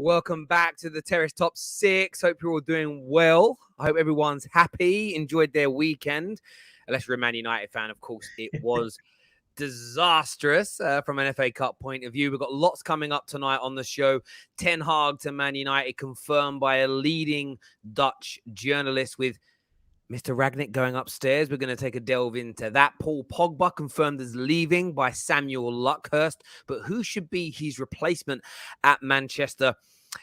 Welcome back to the Terrace Top 6. Hope you're all doing well. I hope everyone's happy, enjoyed their weekend. Unless you're a Man United fan, of course, it was disastrous from an FA Cup point of view. We've got lots coming up tonight on the show. Ten Hag to Man United confirmed by a leading Dutch journalist with Mr. Ragnick going upstairs. We're going to take a delve into that. Paul Pogba confirmed as leaving by Samuel Luckhurst. But who should be his replacement at Manchester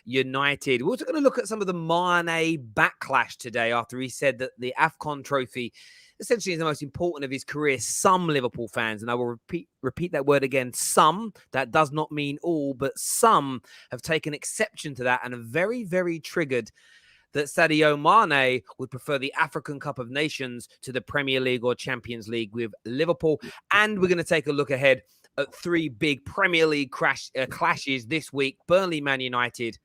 United? We're also going to look at some of the Mane backlash today after he said that the AFCON trophy essentially is the most important of his career. Some Liverpool fans, and I will repeat that word again, some, that does not mean all, but some have taken exception to that and are very, very triggered that Sadio Mane would prefer the African Cup of Nations to the Premier League or Champions League with Liverpool. And we're going to take a look ahead at three big Premier League clashes this week. Burnley, Man United,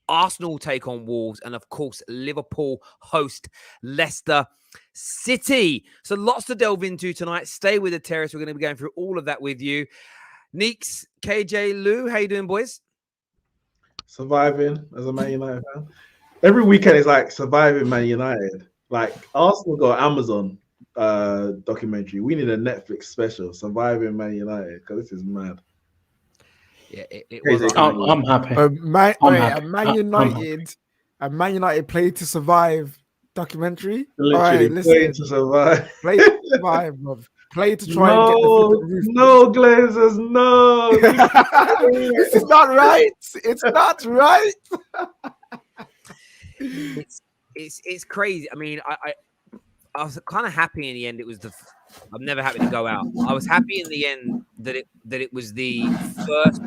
Arsenal take on Wolves, and of course, Liverpool host Leicester City. So lots to delve into tonight. Stay with the Terrace. We're going to be going through all of that with you. Neeks, KJ, Lou, how you doing, boys? Surviving as a Man United fan. Every weekend is like surviving Man United. Like Arsenal got Amazon documentary. We need a Netflix special, surviving Man United, because this is mad. Yeah, it was. I'm happy. A Man United Play to Survive documentary. Literally, all right, Play to Survive. Play to survive, bro. Play to try and get the roof. No, Glazers, no. This is not right. It's not right. It's crazy. I mean, I was kind of happy in the end. It was I'm never happy to go out. I was happy in the end that it was the first.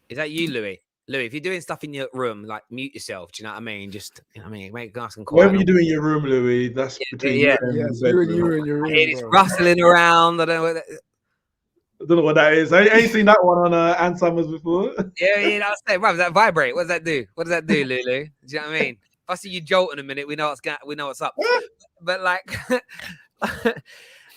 Is that you, Louis? Louis, if you're doing stuff in your room, like mute yourself. Do you know what I mean? Just make nice and quiet. Whatever you do in your room, Louis, that's between you and you and your room. I hear it's rustling around. I don't know what that is. I ain't seen that one on Ann Summers before. Yeah, that's it. Right, does that vibrate? What does that do? What does that do, Lulu? Do you know what I mean? If I see you jolt in a minute, we know what's up. But like,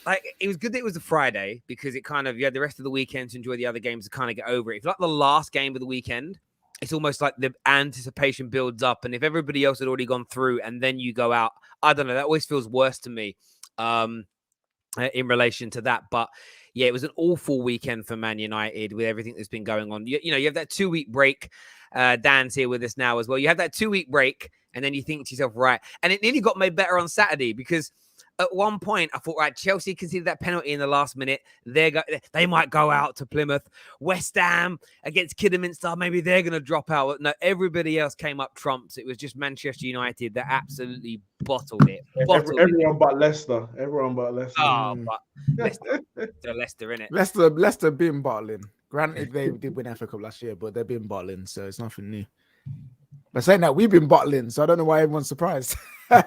like it was good that it was a Friday because it kind of you had the rest of the weekend to enjoy the other games to kind of get over it. If like the last game of the weekend, it's almost like the anticipation builds up, and if everybody else had already gone through and then you go out, I don't know. That always feels worse to me in relation to that, but. Yeah, it was an awful weekend for Man United with everything that's been going on. You know, you have that 2-week break. Dan's here with us now as well. You have that 2-week break, and then you think to yourself, right. And it nearly got made better on Saturday because at one point I thought, right, Chelsea conceded that penalty in the last minute. They might go out to Plymouth. West Ham against Kidderminster, maybe they're going to drop out. No, everybody else came up trumps. It was just Manchester United that absolutely bottled it. Everyone but Leicester. Everyone but Leicester. Oh, but Leicester, innit? Leicester been bottling. Granted, they did win FA Cup last year, but they've been bottling, so it's nothing new. But saying that, we've been bottling, so I don't know why everyone's surprised. I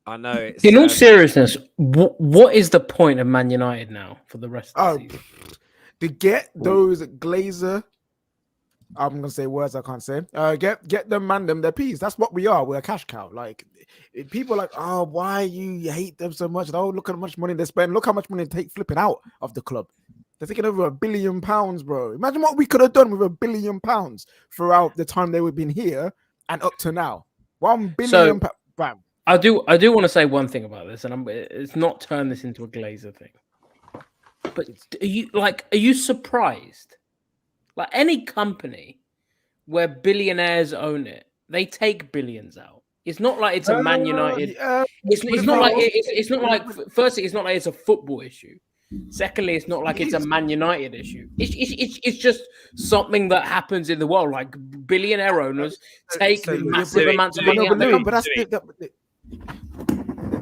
know. It's, in all seriousness, what is the point of Man United now for the rest of the season? To get those Glazer, I'm gonna say words I can't say. Get them, man, them their peas. That's what we are. We're a cash cow. Like people are like, oh, why you hate them so much? Oh, look how much money they spend. Look how much money they take flipping out of the club. They're taking over £1 billion, bro. Imagine what we could have done with £1 billion throughout the time they would have been here and up to now. £1 billion. Bam. I do want to say one thing about this, and it's not turn this into a Glazer thing. But are you surprised? Like any company where billionaires own it, they take billions out. It's not like it's a Man United. It's not like. Firstly, it's not like it's a football issue. Secondly, it's not like it's a Man United issue. It's just something that happens in the world. Like billionaire owners take massive amounts of money out. But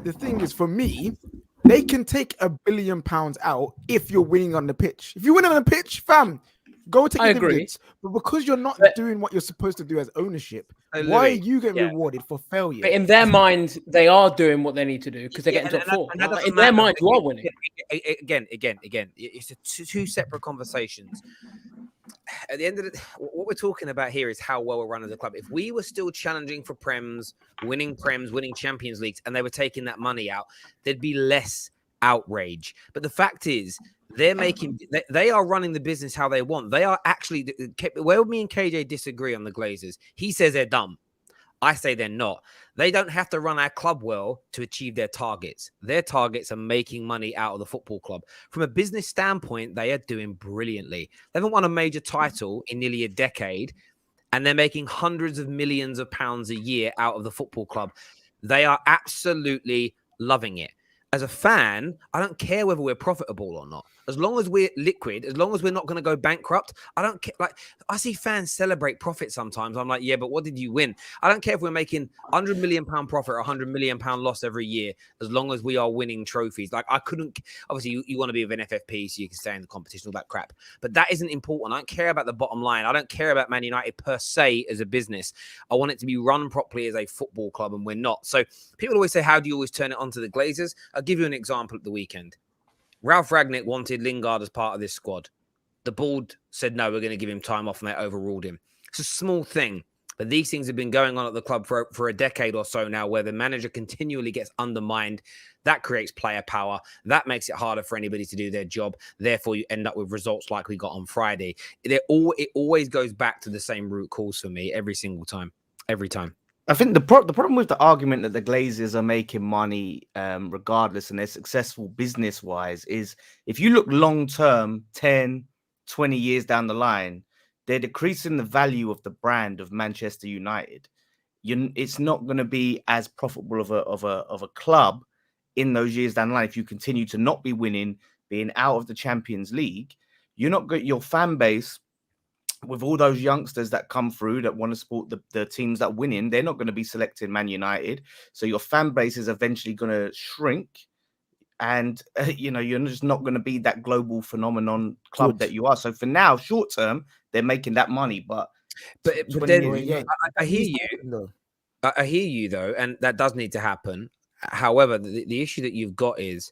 the thing is, for me, they can take £1 billion out if you're winning on the pitch. If you're winning on the pitch, fam, go take the dividends. But because you're not doing what you're supposed to do as ownership, why are you getting rewarded for failure? But in their mind, they are doing what they need to do because they're getting top four. In their mind, you are winning. Again, it's two separate conversations. At the end of what we're talking about here is how well we're run as a club. If we were still challenging for winning Champions Leagues, and they were taking that money out, there'd be less outrage. But the fact is, they are running the business how they want. They are actually, where me and KJ disagree on the Glazers, he says they're dumb. I say they're not. They don't have to run our club well to achieve their targets. Their targets are making money out of the football club. From a business standpoint, they are doing brilliantly. They haven't won a major title in nearly a decade, and they're making hundreds of millions of pounds a year out of the football club. They are absolutely loving it. As a fan, I don't care whether we're profitable or not. As long as we're liquid, as long as we're not going to go bankrupt, I don't care. Like, I see fans celebrate profit sometimes. I'm like, yeah, but what did you win? I don't care if we're making £100 million profit or £100 million loss every year, as long as we are winning trophies. Like, I couldn't, obviously you want to be with an FFP so you can stay in the competition, all that crap. But that isn't important. I don't care about the bottom line. I don't care about Man United per se as a business. I want it to be run properly as a football club, and we're not. So people always say, how do you always turn it on to the Glazers? I'll give you an example at the weekend. Ralf Rangnick wanted Lingard as part of this squad. The board said, no, we're going to give him time off, and they overruled him. It's a small thing, but these things have been going on at the club for a decade or so now, where the manager continually gets undermined. That creates player power. That makes it harder for anybody to do their job. Therefore, you end up with results like we got on Friday. It always goes back to the same root cause for me every single time. Every time. I think the problem with the argument that the Glazers are making money regardless, and they're successful business-wise, is if you look long-term, 10, 20 years down the line, they're decreasing the value of the brand of Manchester United. It's not going to be as profitable of a club in those years down the line if you continue to not be winning, being out of the Champions League. You're not good. Your fan base, with all those youngsters that come through that want to support the teams that win in, they're not going to be selecting Man United. So your fan base is eventually going to shrink. And, you're just not going to be that global phenomenon club that you are. So for now, short term, they're making that money. But then, I hear you. I hear you, though, and that does need to happen. However, the issue that you've got is,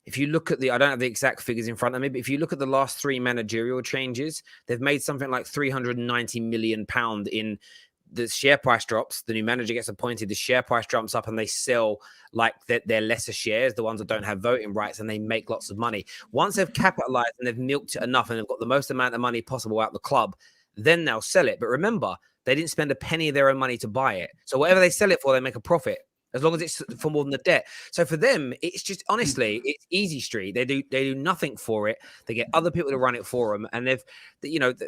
if you look at I don't have the exact figures in front of me, but if you look at the last 3 managerial changes, they've made something like £390 million in the share price drops. The new manager gets appointed, the share price jumps up, and they sell like their lesser shares, the ones that don't have voting rights, and they make lots of money. Once they've capitalized and they've milked it enough and they've got the most amount of money possible out of the club, then they'll sell it. But remember, they didn't spend a penny of their own money to buy it. So whatever they sell it for, they make a profit, as long as it's for more than the debt. So for them, it's just, honestly, it's easy street. They do nothing for it. They get other people to run it for them. And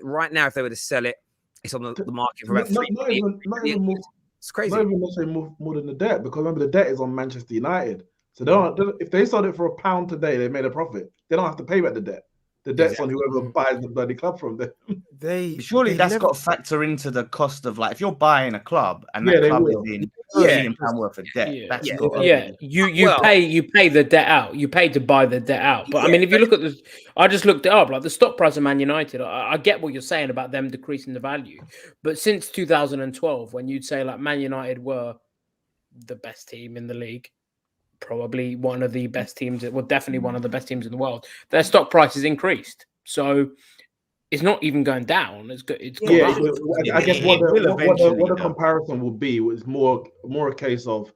right now, if they were to sell it, it's on the market for about not even more. It's crazy. Not even necessarily more than the debt, because remember, the debt is on Manchester United. So they don't, if they sold it for £1 today, they made a profit. They don't have to pay back the debt. The debt's on whoever buys the bloody club from them. Surely that's got to factor into the cost of, like, if you're buying a club and that club is in £1 million worth of debt. You pay the debt out. You pay to buy the debt out. But I mean, if you look at this, I just looked it up. Like, the stock price of Man United, I get what you're saying about them decreasing the value. But since 2012, when you'd say like Man United were the best team in the league, probably one of the best teams, well, definitely one of the best teams in the world, their stock price has increased. So it's not even going down. It's gone up. I guess what the comparison will be was more a case of,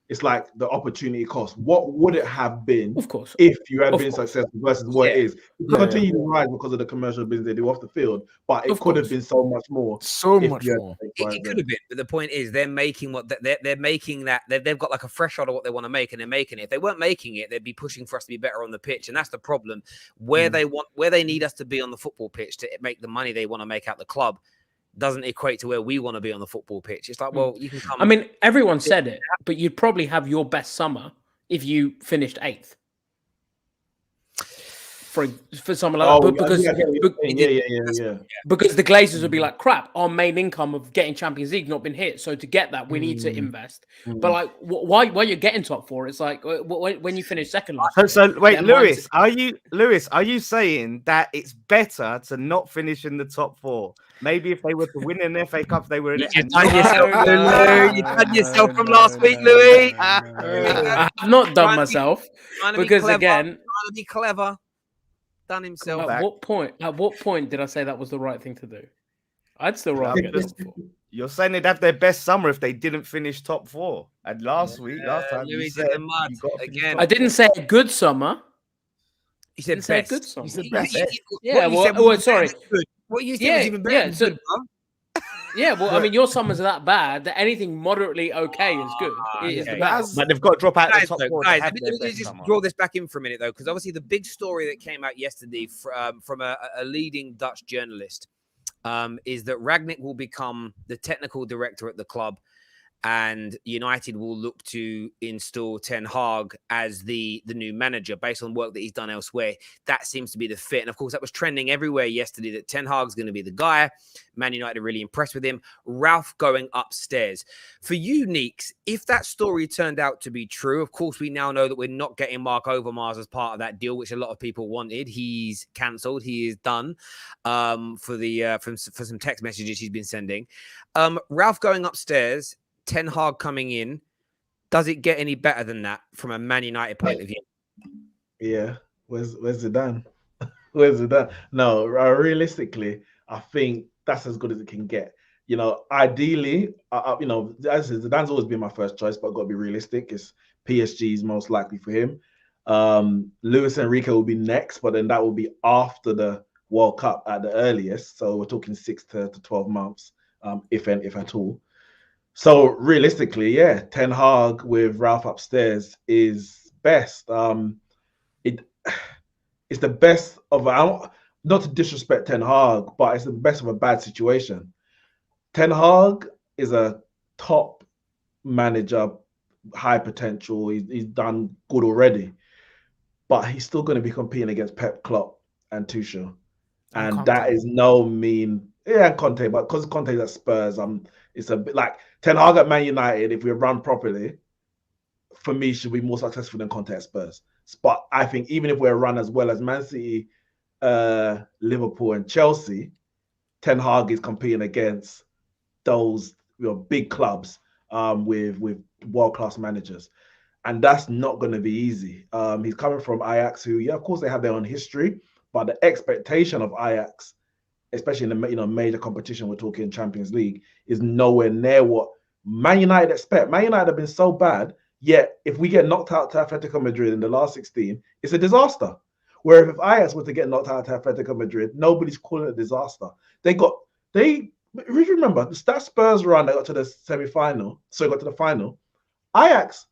it's like the opportunity cost. What would it have been, of course, if you had been successful versus what it is? It continue to rise because of the commercial business they do off the field, but it could have been so much more. It could have been, but the point is, they're making they're making that they've got like a threshold of what they want to make, and they're making it. If they weren't making it, they'd be pushing for us to be better on the pitch, and that's the problem. Where they need us to be on the football pitch to make the money they want to make out the club doesn't equate to where we want to be on the football pitch. It's like, well, you can come. I mean, everyone said it, but you'd probably have your best summer if you finished 8th. For someone like that, because the Glazers would be like, crap, our main income of getting Champions League not been hit, so to get that we need to invest. But like, why you're getting top 4? It's like when you finish second last. So wait, Lewis, are you saying that it's better to not finish in the top 4? Maybe if they were to win an FA Cup, they were. You've done yourself from last week, Louis. I've not done myself because again, trying to be clever. Done himself. At what point did I say that was the right thing to do? I'd still rather get this. You're saying they'd have their best summer if they didn't finish top 4. And last time you Louis said in the mud you got to finish again. top I didn't 4. say a good summer. You said Didn't say a best. good summer. You said You- best. you- Yeah, what you well, said well, was sorry. good. What you said Yeah, was even better yeah, than so- good, bro. Yeah, well, I mean, your summers are that bad that anything moderately okay is good. It is okay. the But best. But they've got to drop out Guys, the top though, 4 guys, to have let their me best just summer. draw this back in for a minute, though, because obviously the big story that came out yesterday from a leading Dutch journalist is that Rangnick will become the technical director at the club, and United will look to install Ten Hag as the new manager based on work that he's done elsewhere. That seems to be the fit. And of course, that was trending everywhere yesterday that Ten Hag's going to be the guy. Man United are really impressed with him. Ralph going upstairs. For you, Neeks, if that story turned out to be true, of course, we now know that we're not getting Mark Overmars as part of that deal, which a lot of people wanted. He's cancelled. He is done for some text messages he's been sending. Ralph going upstairs, Ten Hag coming in, does it get any better than that from a Man United point of view? Yeah, where's Zidane? Where's Zidane? No, realistically, I think that's as good as it can get. Ideally, as I said, Zidane's always been my first choice, but I've got to be realistic. It's PSG's most likely for him. Luis Enrique will be next, but then that will be after the World Cup at the earliest. So we're talking 6 to 12 months, if at all. So realistically, yeah, Ten Hag with Ralph upstairs is best. It's the best of not to disrespect Ten Hag, but it's the best of a bad situation. Ten Hag is a top manager, high potential. He's done good already, but he's still going to be competing against Pep, Klopp, and Tuchel, and that is no mean. Yeah, Conte, but because Conte's at Spurs, it's a bit like Ten Hag at Man United. If we run properly, for me, should be more successful than Conte at Spurs. But I think even if we're run as well as Man City, Liverpool, and Chelsea, Ten Hag is competing against those big clubs with world-class managers. And that's not going to be easy. He's coming from Ajax, who, yeah, of course, they have their own history, but the expectation of Ajax, especially in the major competition, we're talking Champions League, is nowhere near what Man United expect. Man United have been so bad, yet if we get knocked out to Atletico Madrid in the last 16, it's a disaster. Where if Ajax were to get knocked out to Atletico Madrid, nobody's calling it a disaster. If you remember, that Spurs run, they got to the semi-final, so got to the final. Ajax,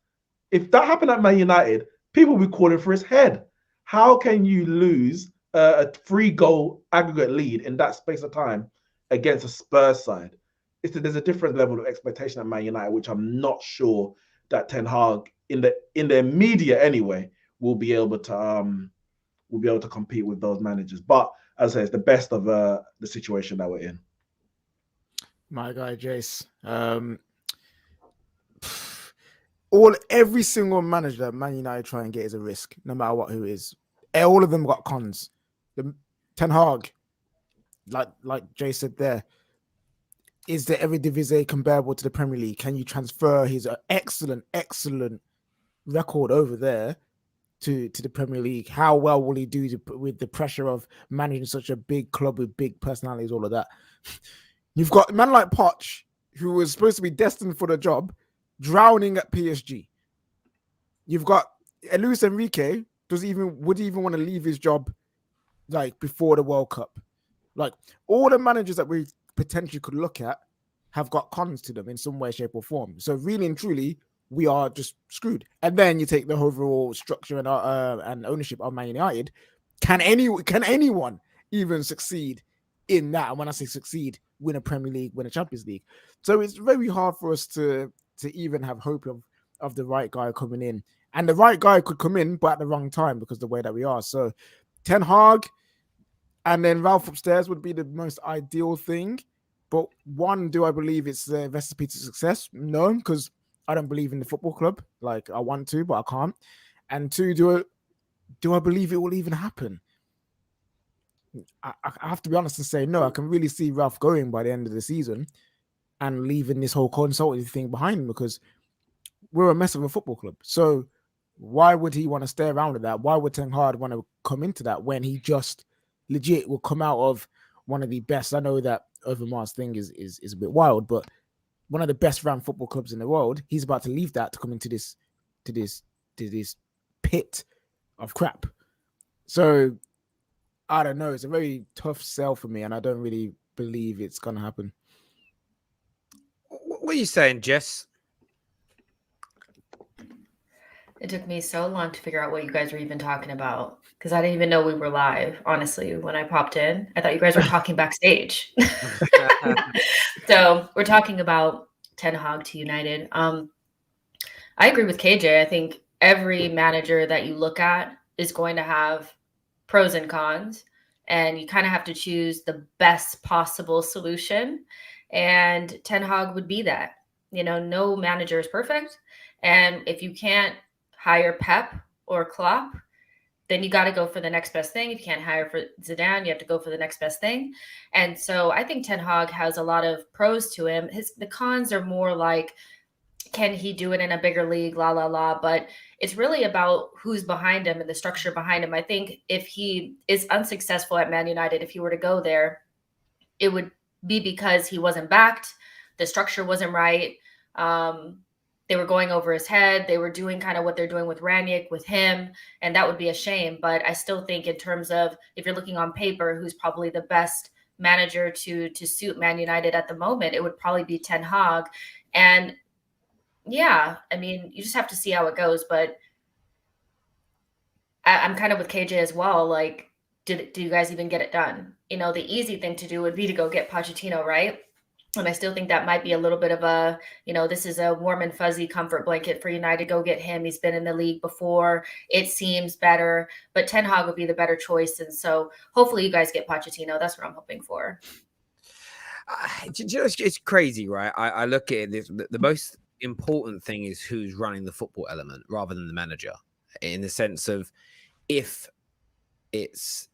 if that happened at Man United, people will be calling for his head. How can you lose a 3-goal aggregate lead in that space of time against a Spurs side? There's a different level of expectation at Man United, which I'm not sure that Ten Hag, in the media anyway, will be able to compete with those managers. But as I say, it's the best of the situation that we're in. My guy, Jace. Every single manager that Man United try and get is a risk, no matter who it is. All of them got cons. The Ten Hag, like Jay said there, is the Eredivisie comparable to the Premier League? Can you transfer his excellent record over there to the Premier League? How well will he do with the pressure of managing such a big club with big personalities, all of that? You've got a man like Poch, who was supposed to be destined for the job, drowning at PSG. You've got Luis Enrique, would he even want to leave his job like before the World Cup? Like all the managers that we potentially could look at have got cons to them in some way, shape, or form. So really and truly, we are just screwed. And then you take the overall structure and ownership of Man United. Can anyone even succeed in that? And when I say succeed, win a Premier League, win a Champions League. So it's very hard for us to even have hope of the right guy coming in. And the right guy could come in, but at the wrong time because of the way that we are. So Ten Hag and then Ralph upstairs would be the most ideal thing. But one, do I believe it's the recipe to success? No, because I don't believe in the football club. Like I want to, but I can't. And two, do I believe it will even happen? I have to be honest and say no. I can really see Ralph going by the end of the season and leaving this whole consulting thing behind him because we're a mess of a football club. So why would he want to stay around with that? Why would Ten Hag want to come into that when he just legit will come out of one of the best? I know that Overmars thing is a bit wild, but one of the best run football clubs in the world, he's about to leave that to come into this pit of crap. So I don't know. It's a very tough sell for me, and I don't really believe it's gonna happen. What are you saying, Jess? It took me so long to figure out what you guys were even talking about because I didn't even know we were live. Honestly, when I popped in, I thought you guys were talking backstage. So we're talking about Ten Hag to United. I agree with KJ. I think every manager that you look at is going to have pros and cons, and you kind of have to choose the best possible solution. And Ten Hag would be that. You know, no manager is perfect. And if you can't hire Pep or Klopp, then you got to go for the next best thing. If you can't hire for Zidane, you have to go for the next best thing. And so I think Ten Hag has a lot of pros to him. The cons are more like, can he do it in a bigger league, la, la, la. But it's really about who's behind him and the structure behind him. I think if he is unsuccessful at Man United, if he were to go there, it would be because he wasn't backed. The structure wasn't right. They were going over his head. They were doing kind of what they're doing with Ranić, with him, and that would be a shame. But I still think in terms of if you're looking on paper, who's probably the best manager to suit Man United at the moment, it would probably be Ten Hag. And yeah, I mean, you just have to see how it goes. But I'm kind of with KJ as well. Like, do you guys even get it done? You know, the easy thing to do would be to go get Pochettino, right? And I still think that might be a little bit of a, you know, this is a warm and fuzzy comfort blanket for United. Go get him. He's been in the league before. It seems better, but Ten Hag would be the better choice. And so hopefully you guys get Pochettino. That's what I'm hoping for. It's crazy, right? I look at it. The most important thing is who's running the football element rather than the manager, in the sense of if it's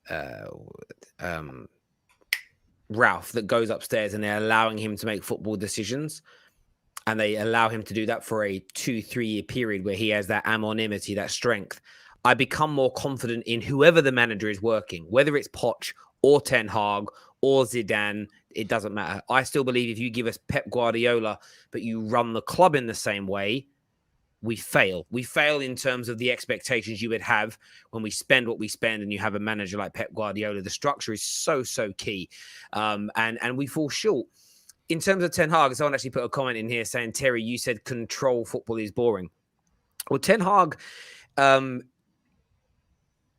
Ralph that goes upstairs and they're allowing him to make football decisions, and they allow him to do that for a 2-3 year period where he has that anonymity, that strength, I become more confident in whoever the manager is working, whether it's Poch or Ten Hag or Zidane, it doesn't matter. I still believe if you give us Pep Guardiola, but you run the club in the same way, we fail. We fail in terms of the expectations you would have when we spend what we spend and you have a manager like Pep Guardiola. The structure is so key. And we fall short. In terms of Ten Hag, someone actually put a comment in here saying, Terry, you said control football is boring. Well, Ten Hag,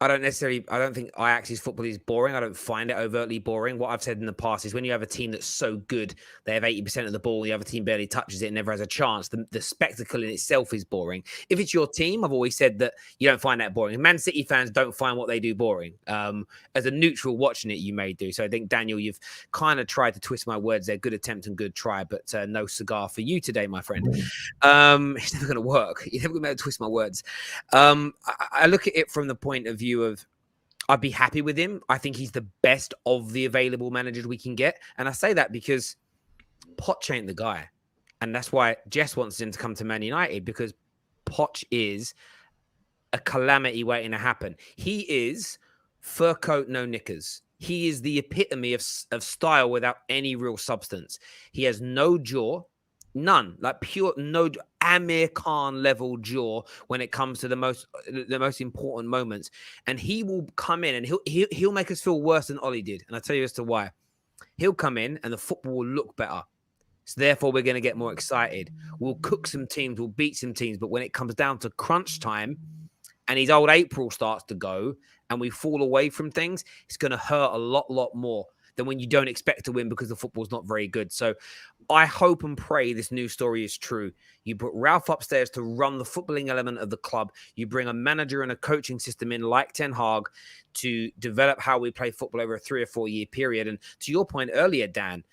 I don't think Ajax's football is boring. I don't find it overtly boring. What I've said in the past is when you have a team that's so good, they have 80% of the ball, the other team barely touches it and never has a chance, the spectacle in itself is boring. If it's your team, I've always said that you don't find that boring. Man City fans don't find what they do boring. As a neutral watching it, you may do. So I think, Daniel, you've kind of tried to twist my words there. Good attempt and good try, but no cigar for you today, my friend. It's never going to work. You're never going to be able to twist my words. I look at it from the point of view of I'd be happy with him. I think he's the best of the available managers we can get. And I say that because Poch ain't the guy. And that's why Jess wants him to come to Man United, because Poch is a calamity waiting to happen. He is fur coat, no knickers. He is the epitome of style without any real substance. He has no jaw. None, like pure no Amir Khan level jaw when it comes to the most important moments, and he will come in and he'll make us feel worse than Ollie did, and I'll tell you as to why. He'll come in and the football will look better, so therefore we're going to get more excited. We'll cook some teams, we'll beat some teams, but when it comes down to crunch time and his old April starts to go and we fall away from things, it's going to hurt a lot more than when you don't expect to win because the football's not very good. So I hope and pray this news story is true. You put Ralph upstairs to run the footballing element of the club. You bring a manager and a coaching system in like Ten Hag to develop how we play football over a 3 or 4 year period. And to your point earlier, Dan,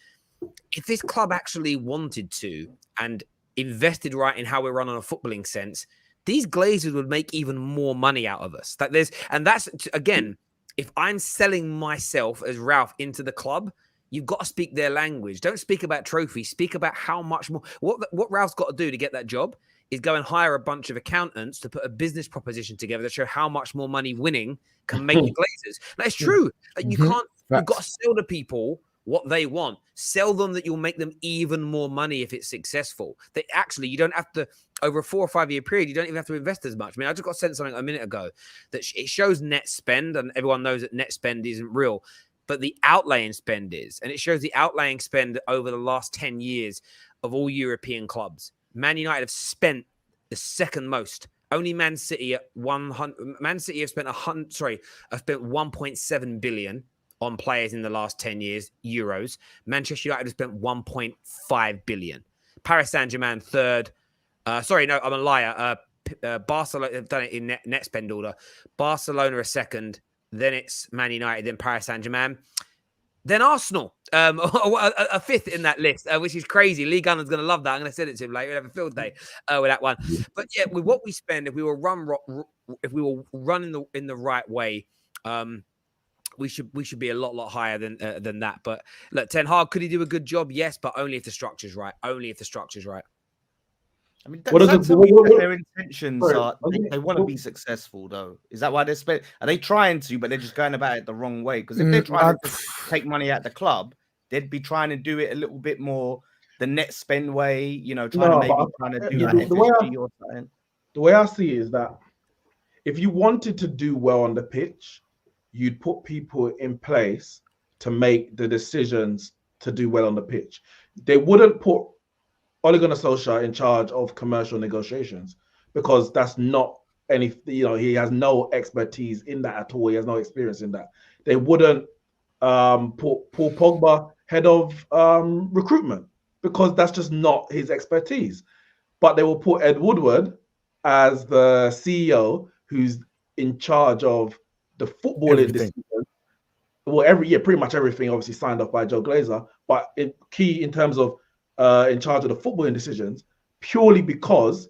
if this club actually wanted to and invested right in how we run on a footballing sense, these Glazers would make even more money out of us. And that's, again, if I'm selling myself as Ralph into the club, you've got to speak their language. Don't speak about trophies. Speak about how much more. What Ralph's got to do to get that job is go and hire a bunch of accountants to put a business proposition together to show how much more money winning can make the Glazers. That's true. Like, you can't. You've got to sell to people what they want. Sell them that you'll make them even more money if it's successful. That actually you don't have to, over a 4 or 5 year period, you don't even have to invest as much. I mean, I just got sent something a minute ago that it shows net spend, and everyone knows that net spend isn't real, but the outlaying spend is. And it shows the outlaying spend over the last 10 years of all European clubs. Man United have spent the second most. Only Man City at 100. Man City have spent have spent 1.7 billion on players in the last 10 years, euros. Manchester United have spent 1.5 billion. Paris Saint-Germain third. Sorry, no, I'm a liar. Barcelona have done it in net spend order. Barcelona a second, then it's Man United, then Paris Saint-Germain, then Arsenal, a fifth in that list, which is crazy. Lee Gunnar's going to love that. I'm going to send it to him later. We'll have a field day with that one. But yeah, with what we spend, if we were running in the right way, we should be a lot higher than that. But look, Ten Hag, could he do a good job? Yes, but only if the structure's right. Only if the structure's right. I mean, that's what their intentions are. They want to be successful, though. Is that why they're spending? Are they trying to, but they're just going about it the wrong way? Because if they're trying to take money at the club, they'd be trying to do it a little bit more the net spend way. You know, trying to do that. The way I see it is that if you wanted to do well on the pitch, you'd put people in place to make the decisions to do well on the pitch. They wouldn't put Ole Gunnar Solskjaer in charge of commercial negotiations, because that's not any, he has no expertise in that at all. He has no experience in that. They wouldn't put Paul Pogba head of recruitment, because that's just not his expertise. But they will put Ed Woodward as the CEO, who's in charge of the footballing decisions. Well, pretty much everything obviously signed off by Joe Glazer, but key in terms of in charge of the footballing decisions, purely because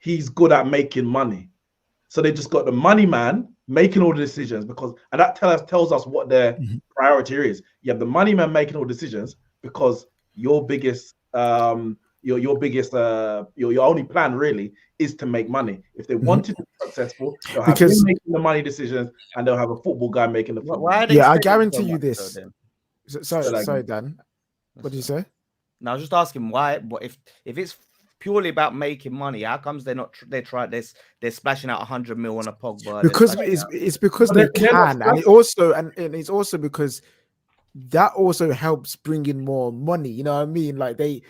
he's good at making money. So they just got the money man making all the decisions, and that tells us what their priority is. You have the money man making all decisions because your only plan really is to make money. If they wanted to be successful, they'll have him making the money decisions, and they'll have a football guy making the football. I guarantee you this. Sorry, Dan. What did you say? Now, I was just asking why. If it's purely about making money, how comes they're splashing out 100 mil on a Pogba? Because it's because they can, and it's also because that also helps bring in more money. You know what I mean? Like they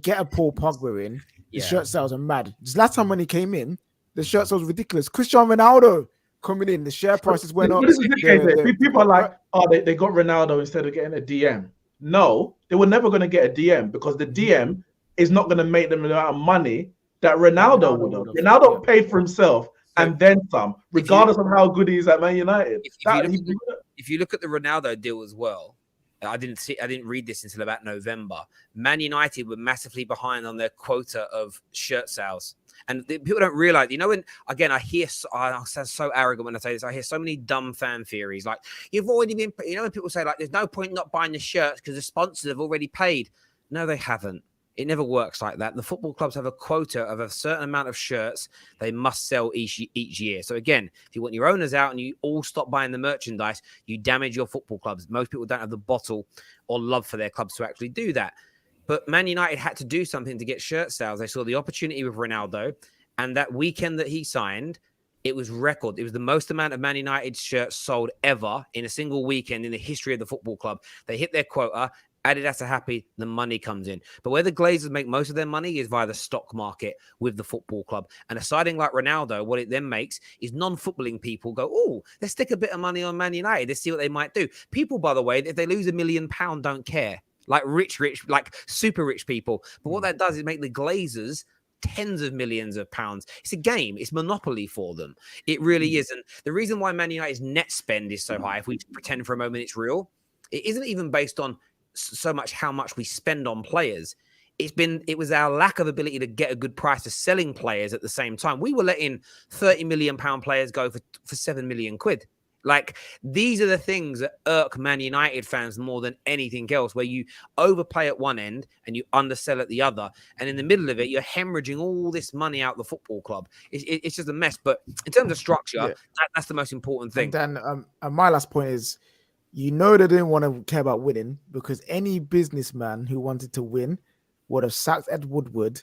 get a Paul Pogba in. The shirt sales are mad. Just last time when he came in, the shirt sales ridiculous. Cristiano Ronaldo coming in, the share prices went up. People are like, they got Ronaldo instead of getting a DM. No, they were never going to get a DM, because the DM is not going to make them the amount of money that Ronaldo would have. Ronaldo paid for himself and then some, regardless of how good he is at Man United. If you look at the Ronaldo deal as well, I didn't read this until about November. Man United were massively behind on their quota of shirt sales. And people don't realize, when, again, I sound so arrogant when I say this. I hear so many dumb fan theories. Like, you've already been, when people say, like, there's no point not buying the shirts because the sponsors have already paid. No, they haven't. It never works like that. The football clubs have a quota of a certain amount of shirts they must sell each year. So again, if you want your owners out and you all stop buying the merchandise, you damage your football clubs. Most people don't have the bottle or love for their clubs to actually do that. But Man United had to do something to get shirt sales. They saw the opportunity with Ronaldo, and that weekend that he signed, it was record. It was the most amount of Man United shirts sold ever in a single weekend in the history of the football club. They hit their quota. Adidas are happy, the money comes in. But where the Glazers make most of their money is via the stock market with the football club. And a signing like Ronaldo, what it then makes is non-footballing people go, oh, let's stick a bit of money on Man United. Let's see what they might do. People, by the way, if they lose £1 million, don't care. Like rich, like super rich people. But what that does is make the Glazers tens of millions of pounds. It's a game. It's monopoly for them. It really is. And the reason why Man United's net spend is so high, if we pretend for a moment it's real, it isn't even based on so much how much we spend on players. It was our lack of ability to get a good price of selling players at the same time. We were letting £30 million players go for £7 million. Like, these are the things that irk Man United fans more than anything else, where you overplay at one end and you undersell at the other. And in the middle of it, you're hemorrhaging all this money out the football club. It's just a mess. But in terms of structure, that's the most important thing. And then my last point is, You know they didn't want to care about winning because any businessman who wanted to win would have sacked Ed Woodward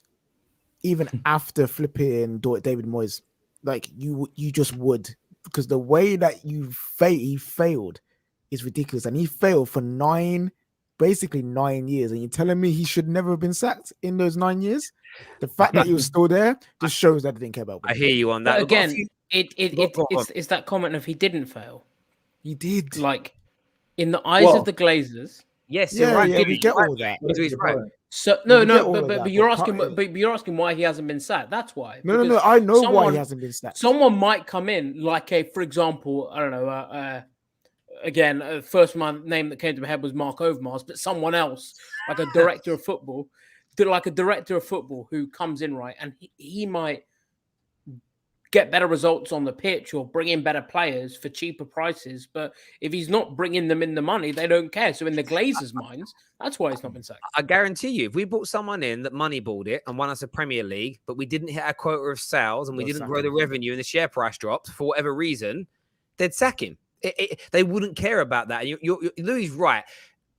even after flipping David Moyes. Like you just would, because the way that he failed is ridiculous, and he failed for basically 9 years, and you're telling me he should never have been sacked in those 9 years? The fact that he was still there just shows that they didn't care about winning. I hear you on that. But again, it's that comment of he didn't fail. He did. Like in the eyes of the Glazers. Yes, you're right. Yeah, we get all that. He's right. So but you're asking why he hasn't been sacked. That's why. No. I know why he hasn't been sacked. Someone might come in like for example, I don't know. Again, first name that came to my head was Mark Overmars, but someone else, like a director of football, who comes in, right, and he might get better results on the pitch or bring in better players for cheaper prices. But if he's not bringing them in the money, they don't care. So in the Glazers' minds, that's why he's not been sacked. I guarantee you, if we brought someone in that moneyballed it and won us a Premier League, but we didn't hit our quota of sales and we didn't grow the revenue and the share price dropped for whatever reason, they'd sack him. They wouldn't care about that. And Louis right.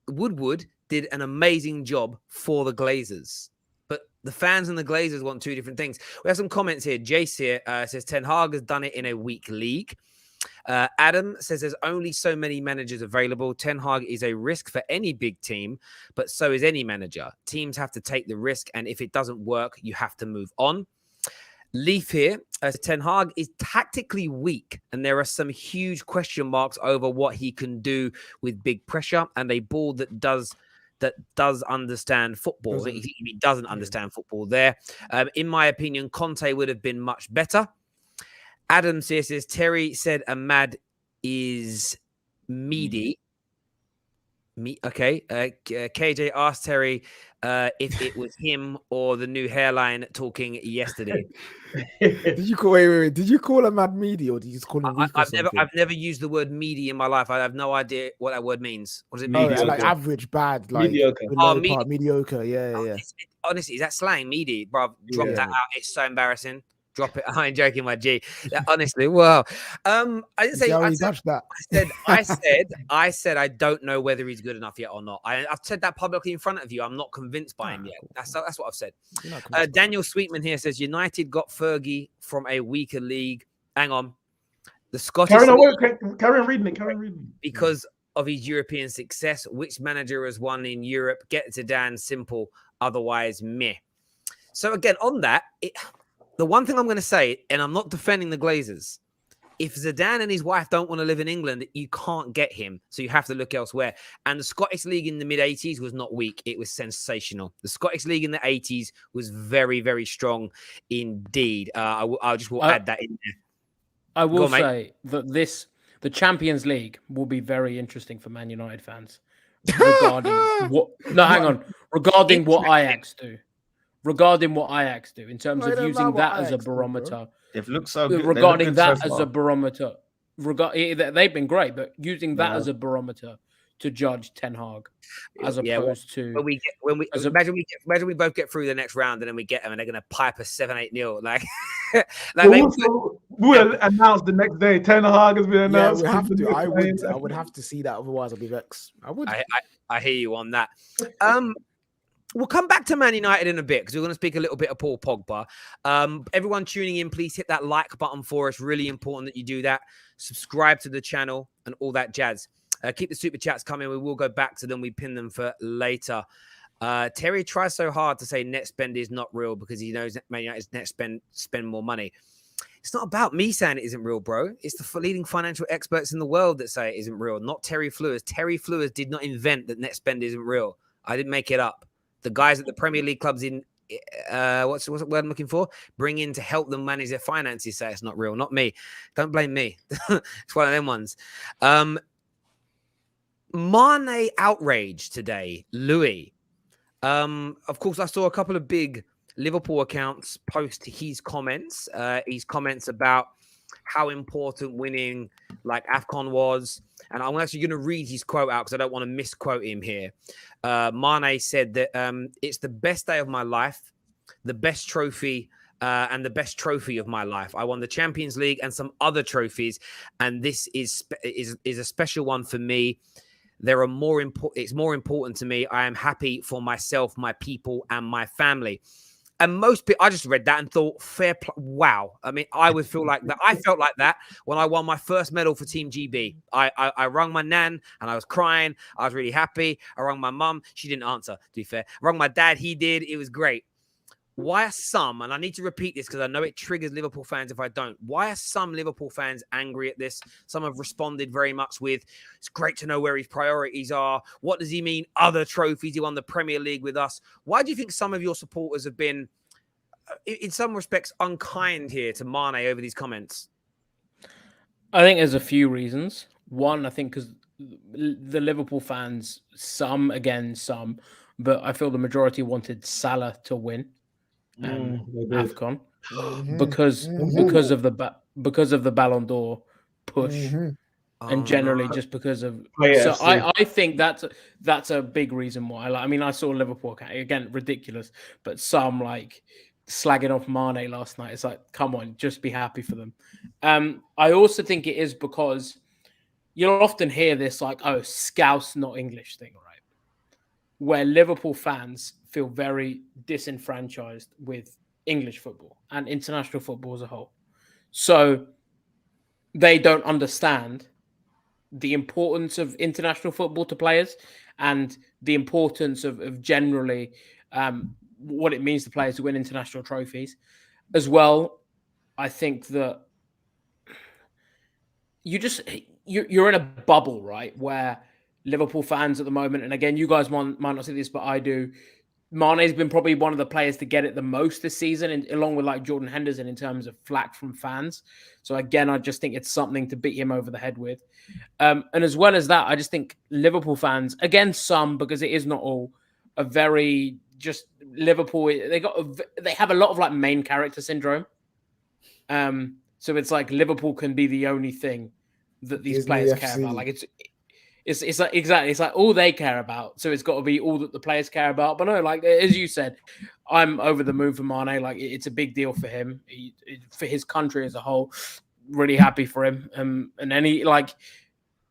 Woodward did an amazing job for the Glazers. But the fans and the Glazers want two different things. We have some comments here. Jace here says Ten Hag has done it in a weak league. Adam says there's only so many managers available. Ten Hag is a risk for any big team, but so is any manager. Teams have to take the risk, and if it doesn't work, you have to move on. Leaf here, Ten Hag is tactically weak, and there are some huge question marks over what he can do with big pressure and a ball that does understand football. He doesn't understand football there. In my opinion, Conte would have been much better. Adams here says, Terry said Ahmad is meaty. Okay. KJ asked Terry if it was him or the new hairline talking yesterday. Did you call Ahmad meaty, or did you just call him weak? I've never used the word meaty in my life. I have no idea what that word means. What does it mean? Oh, like average, bad, like mediocre. Mediocre. Yeah. Honestly, is that slang? Meaty, bro. Drop that out. It's so embarrassing. Drop it. I ain't joking, my G. Honestly, wow. I didn't say. I said I don't know whether he's good enough yet or not. I've said that publicly in front of you. I'm not convinced by him yet. That's what I've said. Daniel Sweetman here says United got Fergie from a weaker league. Hang on, the Scottish. Carry on reading it. Because of his European success, which manager has won in Europe? Get Zidane, simple. Otherwise, meh. So again, on that, the one thing I'm going to say, and I'm not defending the Glazers, if Zidane and his wife don't want to live in England, you can't get him. So you have to look elsewhere. And the Scottish League in the mid-80s was not weak. It was sensational. The Scottish League in the 80s was very, very strong indeed. I just will add that in there. I will say that the Champions League will be very interesting for Man United fans. Regarding what Ajax do. Regarding what Ajax do in terms of using that as a barometer. They've looked so good. Regarding that as a barometer. They've been great, but using that as a barometer to judge Ten Hag as opposed to imagine we both get through the next round and then we get them and they're gonna pipe us 7-8-0. We'll announce the next day. Ten Hag has been announced. Yeah, we have to. I would have to see that, otherwise I'll be vexed. I would. I hear you on that. We'll come back to Man United in a bit because we're going to speak a little bit of Paul Pogba. Everyone tuning in, please hit that like button for us. Really important that you do that. Subscribe to the channel and all that jazz. Keep the super chats coming. We will go back to them. We pin them for later. Terry tries so hard to say net spend is not real because he knows Man United's net spend more money. It's not about me saying it isn't real, bro. It's the leading financial experts in the world that say it isn't real, not Terry Flewers. Terry Flewers did not invent that net spend isn't real. I didn't make it up. The guys at the Premier League clubs in, what's the word I'm looking for? Bring in to help them manage their finances say it's not real, not me. Don't blame me. It's one of them ones. Mane outrage today, Louis. Of course, I saw a couple of big Liverpool accounts post his comments about how important winning like AFCON was. And I'm actually going to read his quote out because I don't want to misquote him here. Mane said that it's the best day of my life, the best trophy and the best trophy of my life. I won the Champions League and some other trophies, and this is a special one for me. There are more important. It's more important to me. I am happy for myself, my people, and my family. And most people, I just read that and thought, wow. I mean, I would feel like that. I felt like that when I won my first medal for Team GB. I rung my nan and I was crying. I was really happy. I rung my mum. She didn't answer, to be fair. I rung my dad. He did. It was great. Why are some, and I need to repeat this because I know it triggers Liverpool fans if I don't, why are some Liverpool fans angry at this? Some have responded very much with, it's great to know where his priorities are. What does he mean? Other trophies. He won the Premier League with us. Why do you think some of your supporters have been, in some respects, unkind here to Mane over these comments? I think there's a few reasons. One, I think because the Liverpool fans, some, but I feel the majority wanted Salah to win. AFCON because of the Ballon d'Or push and generally just because of so I think that's a big reason why. Like, I mean, I saw Liverpool again, ridiculous, but some like slagging off Mane last night. It's like, come on, just be happy for them. I also think it is because you'll often hear this like, oh, Scouse not English thing, right? Where Liverpool fans feel very disenfranchised with English football and international football as a whole. So they don't understand the importance of international football to players and the importance of generally what it means to players to win international trophies. As well, I think that you're in a bubble, right, where Liverpool fans at the moment, and again, you guys might not see this, but I do. Mane's been probably one of the players to get it the most this season, and along with like Jordan Henderson in terms of flack from fans. So again, I just think it's something to beat him over the head with. And as well as that, I just think Liverpool fans, again, some, because it is not all, are very just Liverpool. They have a lot of like main character syndrome. So it's like Liverpool can be the only thing that these players care about. Like it's like exactly, it's like all they care about. So it's got to be all that the players care about. But no, like as you said, I'm over the moon for Mane. Like it's a big deal for him, for his country as a whole. Really happy for him. And any like,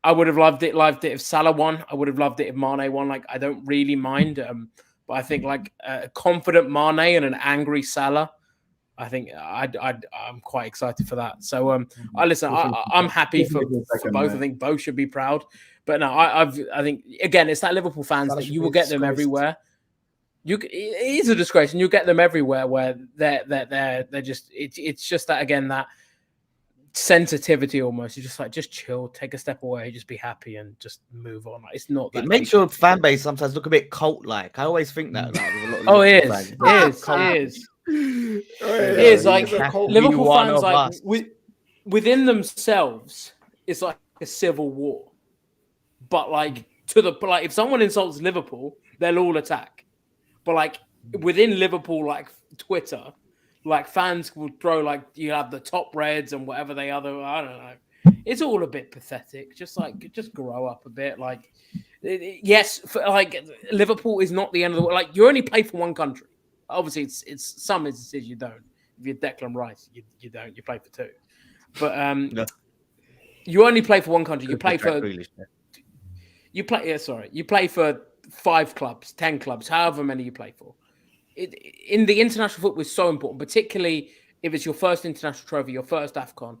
I would have loved it if Salah won. I would have loved it if Mane won. Like I don't really mind. But I think like a confident Mane and an angry Salah, I think I'm quite excited for that. So I'm happy for both. I think both should be proud. But no, I think again it's that Liverpool fans that you will get them everywhere. It is a disgrace, and you'll get them everywhere where they're just it's just that again that sensitivity almost. You're just like, just chill, take a step away, just be happy, and just move on. Like, it's not. That it makes your fan base sometimes look a bit cult-like. I always think that. It is like Liverpool fans like within themselves. It's like a civil war. But like if someone insults Liverpool, they'll all attack. But like within Liverpool, like Twitter, like fans will throw like you have the top reds and whatever they other. I don't know. It's all a bit pathetic. Just grow up a bit. Like yes, like Liverpool is not the end of the world. Like you only play for one country. Obviously, it's some instances you don't. If you're Declan Rice, you don't. You play for two. But you only play for one country. You play for. You play for 5 clubs, 10 clubs, however many you play for. In the international football is so important, particularly if it's your first international trophy, your first AFCON,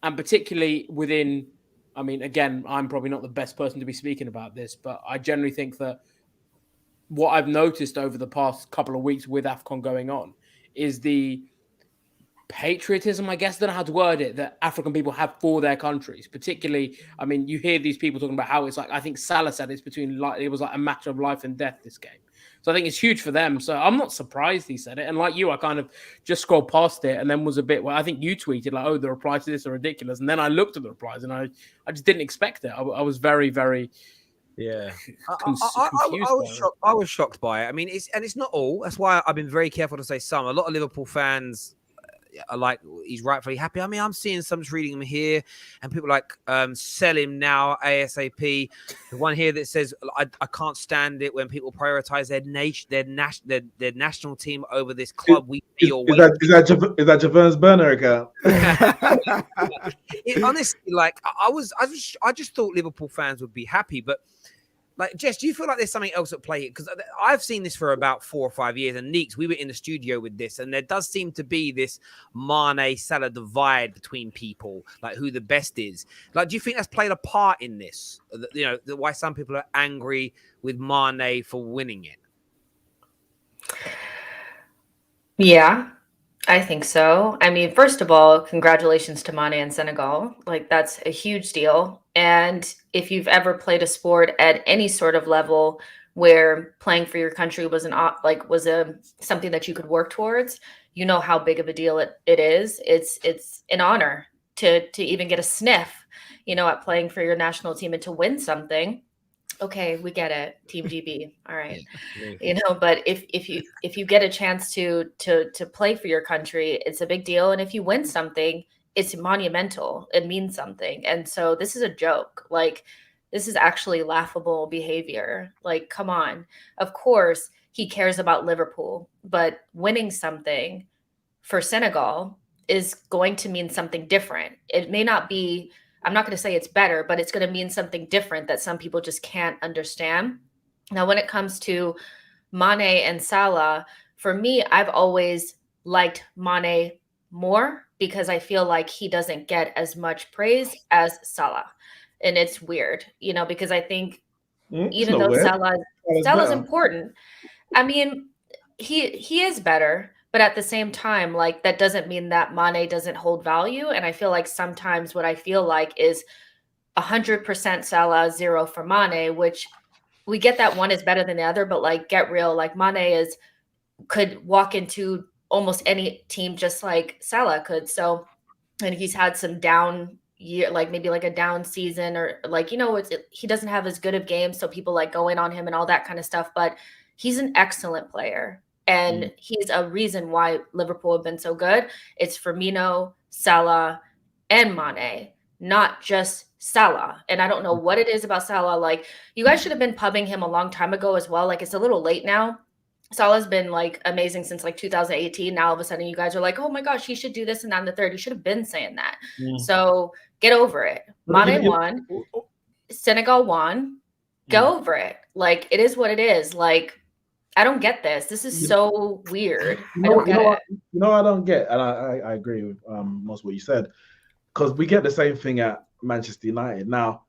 and particularly within. I mean, again, I'm probably not the best person to be speaking about this, but I generally think that what I've noticed over the past couple of weeks with AFCON going on is the patriotism, I guess, I don't know how to word it, that African people have for their countries. Particularly, I mean, you hear these people talking about how it's like, I think Salah said it was like a matter of life and death, this game. So I think it's huge for them. So I'm not surprised he said it. And like you, I kind of just scrolled past it and then was a bit, well, I think you tweeted like, oh, the replies to this are ridiculous. And then I looked at the replies and I just didn't expect it. I was very, very... Yeah, I was shocked by it. I mean, it's not all. That's why I've been very careful to say some. A lot of Liverpool fans, like he's rightfully happy. I mean, I'm seeing some just reading him here, and people like sell him now ASAP. The one here that says I can't stand it when people prioritize their national team over this club. Is that Javerne's burner account? Honestly, like I just thought Liverpool fans would be happy, but like, Jess, do you feel like there's something else at play? Because I've seen this for about 4 or 5 years, and Neeks, we were in the studio with this, and there does seem to be this Mane Salah divide between people, like who the best is. Like, do you think that's played a part in this? You know, why some people are angry with Mane for winning it? Yeah, I think so. I mean, first of all, congratulations to Mane and Senegal. Like, that's a huge deal. And if you've ever played a sport at any sort of level where playing for your country was something that you could work towards, you know how big of a deal it is. It's an honor to even get a sniff, you know, at playing for your national team and to win something. Okay, we get it, Team GB. All right, you know. But if you get a chance to play for your country, it's a big deal. And if you win something, it's monumental. It means something. And so this is a joke. Like, this is actually laughable behavior. Like, come on. Of course, he cares about Liverpool, but winning something for Senegal is going to mean something different. It may not be. I'm not going to say it's better, but it's going to mean something different that some people just can't understand. Now, when it comes to Mane and Salah, for me, I've always liked Mane more because I feel like he doesn't get as much praise as Salah. And it's weird, you know, because I think even though Salah's important, I mean, he is better. But at the same time, like, that doesn't mean that Mane doesn't hold value. And I feel like sometimes what I feel like is 100% Salah, 0 for Mane, which we get that one is better than the other. But like, get real, like Mane could walk into almost any team just like Salah could. So, and he's had some down year, like maybe like a down season, or like, you know, he doesn't have as good of games. So people like go in on him and all that kind of stuff. But he's an excellent player. And he's a reason why Liverpool have been so good. It's Firmino, Salah, and Mane, not just Salah. And I don't know what it is about Salah. Like, you guys should have been pubbing him a long time ago as well. Like, it's a little late now. Salah's been like amazing since like 2018. Now all of a sudden you guys are like, oh my gosh, he should do this and that and the third. You should have been saying that. So get over it. Mane won. Senegal won. Go over it. Like, it is what it is. Like, I don't get this. This is so weird. I don't get it. You know, I don't get, and I agree with most of what you said, because we get the same thing at Manchester United now.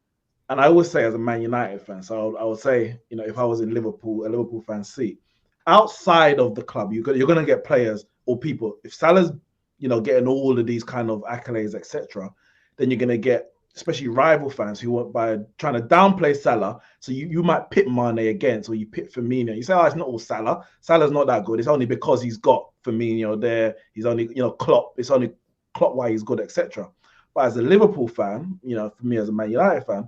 And I always say, as a Man United fan, so I would say, you know, if I was in Liverpool, a Liverpool fan seat, outside of the club, you're going to get players or people. If Salah's, you know, getting all of these kind of accolades, etc., then you're going to get, especially rival fans who want, by trying to downplay Salah. So you might pit Mane against, or you pit Firmino. You say, oh, it's not all Salah. Salah's not that good. It's only because he's got Firmino there. He's only, you know, Klopp. It's only Klopp why he's good, etc. But as a Liverpool fan, you know, for me as a Man United fan,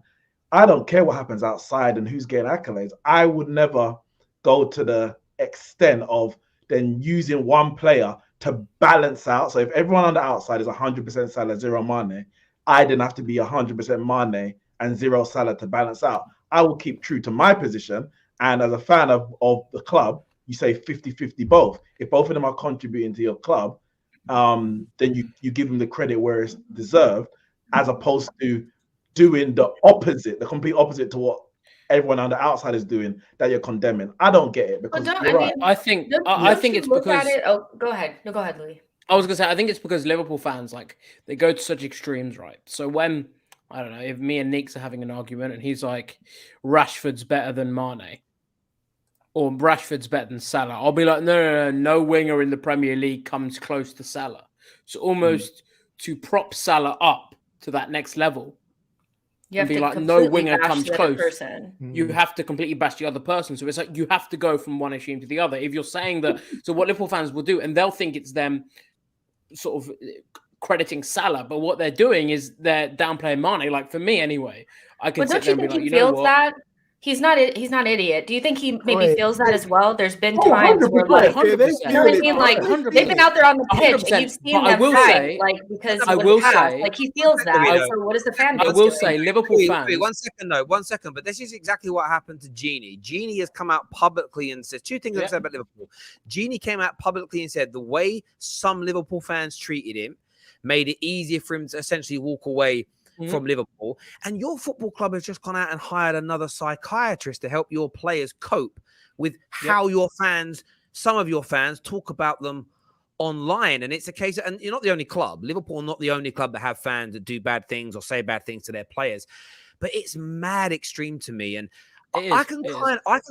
I don't care what happens outside and who's getting accolades. I would never go to the extent of then using one player to balance out. So if everyone on the outside is 100% Salah, 0 Mane, I didn't have to be 100% Mane and 0 Salah to balance out. I will keep true to my position. And as a fan of the club, you say 50-50 both. If both of them are contributing to your club, then you give them the credit where it's deserved, as opposed to doing the opposite, the complete opposite to what everyone on the outside is doing, that you're condemning. I don't get it, because I think it's because. Oh, go ahead. No, go ahead, Louis. I was gonna say, I think it's because Liverpool fans, like, they go to such extremes, right? So when, I don't know, if me and Neeks are having an argument and he's like, Rashford's better than Mane, or Rashford's better than Salah, I'll be like, no winger in the Premier League comes close to Salah. So almost to prop Salah up to that next level, you have and be to like, no winger comes close. Person. You have to completely bash the other person. So it's like, you have to go from one extreme to the other. If you're saying that, so what Liverpool fans will do, and they'll think it's them sort of crediting Salah, but what they're doing is they're downplaying Mane. Like, for me anyway, I can sit there and be like, you know what? He's not idiot. Do you think he maybe Wait. feels that as well? There's been Oh, times where 100%. like, Okay, they you know what I mean? Like 100%. they've been out there on the pitch, 100%. and you've seen But I them will fight, say- like because I of will the past, say- like he feels that. Vito. So what is the fan I base will doing? say Liverpool fans. 1 second, but this is exactly what happened to Genie. Genie has come out publicly and said two things I've said about Liverpool. Genie came out publicly and said the way some Liverpool fans treated him made it easier for him to essentially walk away from Liverpool. And your football club has just gone out and hired another psychiatrist to help your players cope with how your fans, some of your fans, talk about them online. And it's a case of, and you're not the only club. Liverpool are not the only club that have fans that do bad things or say bad things to their players. But it's mad extreme to me. And I can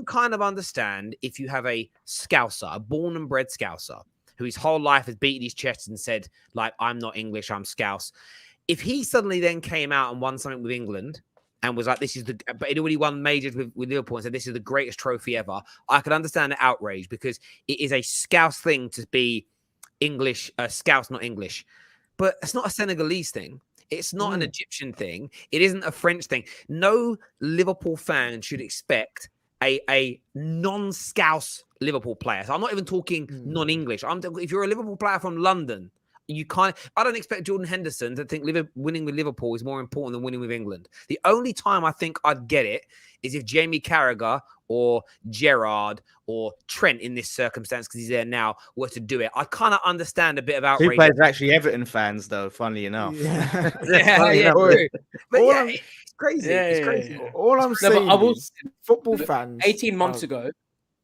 kind of understand if you have a Scouser, a born and bred Scouser, who his whole life has beaten his chest and said, like, I'm not English, I'm Scouse. If he suddenly then came out and won something with England and was like, this is the, but he'd already won majors with Liverpool and said, this is the greatest trophy ever, I could understand the outrage because it is a Scouse thing to be English, Scouse, not English. But it's not a Senegalese thing. It's not an Egyptian thing. It isn't a French thing. No Liverpool fan should expect a non-Scouse Liverpool player. So I'm not even talking non-English. If you're a Liverpool player from London, you can't. I don't expect Jordan Henderson to think winning with Liverpool is more important than winning with England. The only time I think I'd get it is if Jamie Carragher or Gerrard or Trent in this circumstance, because he's there now, were to do it. I kind of understand a bit of outrage. Two players are actually Everton fans, though, funnily enough. Yeah. True. But All it's crazy. It's crazy. All I'm saying I will, is football fans. 18 months ago,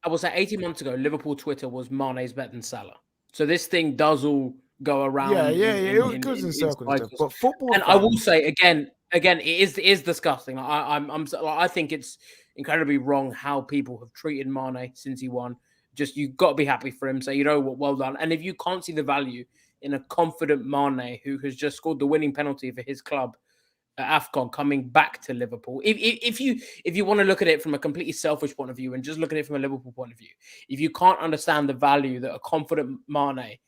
I will say 18 months ago, Liverpool Twitter was Mane's better than Salah. So this thing does all go around. It goes in circles. And stuff. But football and fans, I will say again, it is disgusting. I think it's incredibly wrong how people have treated Mane since he won. Just you've got to be happy for him. Say, you know what, well done. And if you can't see the value in a confident Mane who has just scored the winning penalty for his club at AFCON coming back to Liverpool, if you want to look at it from a completely selfish point of view and just look at it from a Liverpool point of view, if you can't understand the value that a confident Mane,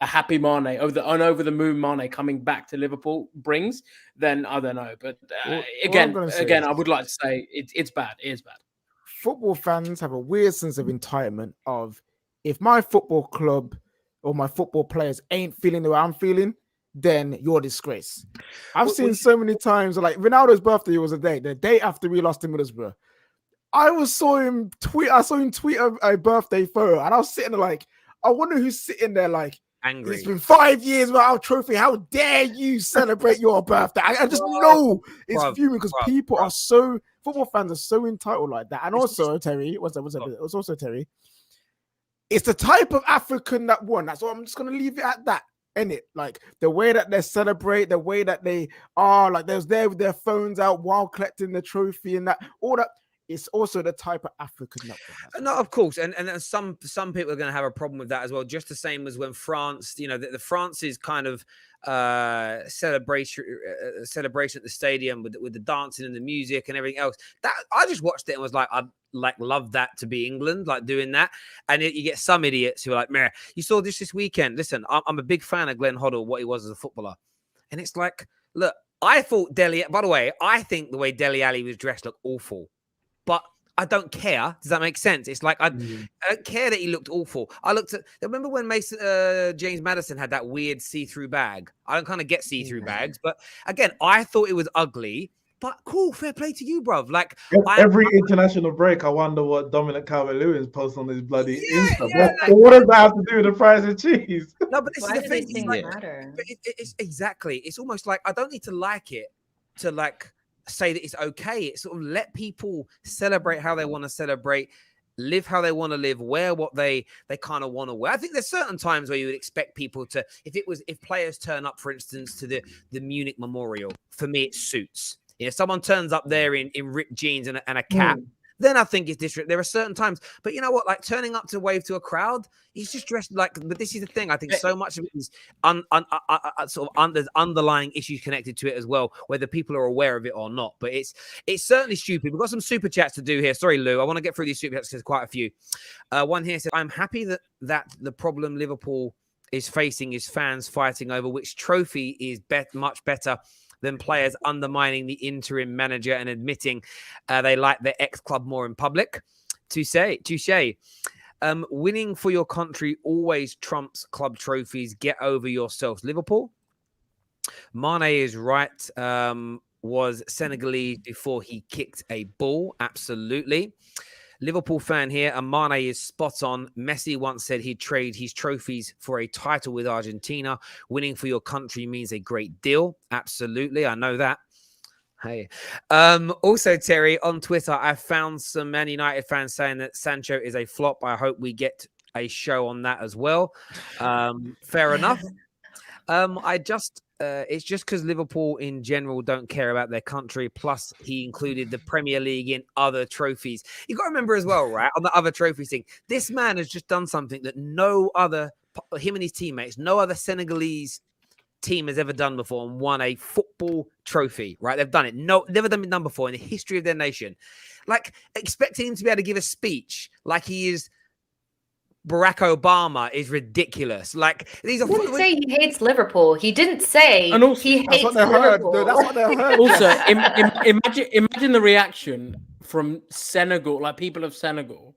a happy Mane, over the moon Mane coming back to Liverpool brings, then I don't know. But again, I would like to say it's bad. It is bad. Football fans have a weird sense of entitlement of if my football club or my football players ain't feeling the way I'm feeling, then you're a disgrace. I've seen so many times, like Ronaldo's birthday was the day after we lost to Middlesbrough. I saw him tweet a birthday photo, and I was sitting there like, I wonder who's sitting there like, angry. It's been 5 years without our trophy. How dare you celebrate your birthday? I just know it's fuming because people are so, football fans are so entitled like that. And also, Terry, what's that? It was also Terry. It's the type of African that won. That's why I'm just gonna leave it at that. In it, like the way that they celebrate, the way that they are, like they're there with their phones out while collecting the trophy and that all that. It's also the type of African that. No, of course, and some people are going to have a problem with that as well. Just the same as when France, you know, the France's kind of celebration at the stadium with the dancing and the music and everything else. That I just watched it and was like, I love that to be England, like doing that. And you get some idiots who are like, meh. You saw this weekend. Listen, I'm a big fan of Glenn Hoddle, what he was as a footballer, and it's like, look, I thought by the way, I think the way Dele Alli was dressed looked awful. But I don't care. Does that make sense? It's like I don't care that he looked awful. Remember when James Maddison had that weird see-through bag? I don't kind of get see-through bags, but again, I thought it was ugly. But cool, fair play to you, bruv. Like every international break, I wonder what Dominic Calvert-Lewin posts on his bloody Insta. What does that have to do with the price of cheese? No, but this Why is do the these thing. things matter? It's exactly. It's almost like I don't need to like it to like say that it's okay. It's sort of let people celebrate how they want to celebrate, live how they want to live, wear what they kind of want to wear. I think there's certain times where you would expect people to, if players turn up, for instance, to the Munich Memorial, for me it suits. You know, someone turns up there in ripped jeans and a cap, then I think it's disrespect. There are certain times, but you know what? Like turning up to wave to a crowd, he's just dressed like. But this is the thing. I think so much of it is there's underlying issues connected to it as well, whether people are aware of it or not. But it's certainly stupid. We've got some super chats to do here. Sorry, Lou. I want to get through these super chats because there's quite a few. One here says, "I'm happy that the problem Liverpool is facing is fans fighting over which trophy is much better than players undermining the interim manager and admitting they like their ex-club more in public. Touche. Winning for your country always trumps club trophies. Get over yourselves, Liverpool. Mane is right. Was Senegalese before he kicked a ball. Absolutely. Liverpool fan here, and Mane is spot on. Messi once said he'd trade his trophies for a title with Argentina. Winning for your country means a great deal. Absolutely. I know that. Hey. Also, Terry, on Twitter, I found some Man United fans saying that Sancho is a flop. I hope we get a show on that as well. Fair enough. It's just because Liverpool in general don't care about their country. Plus, he included the Premier League in other trophies. You got to remember as well, right? On the other trophies thing, this man has just done something that him and his teammates, no other Senegalese team has ever done before, and won a football trophy, right? They've done it. No, never been done before in the history of their nation. Like, expecting him to be able to give a speech like he is Barack Obama is ridiculous. Like, these are. He didn't say he hates Liverpool. He didn't say And also- he That's hates what they heard. Liverpool. No, that's what they heard. Also, imagine the reaction from Senegal, like people of Senegal,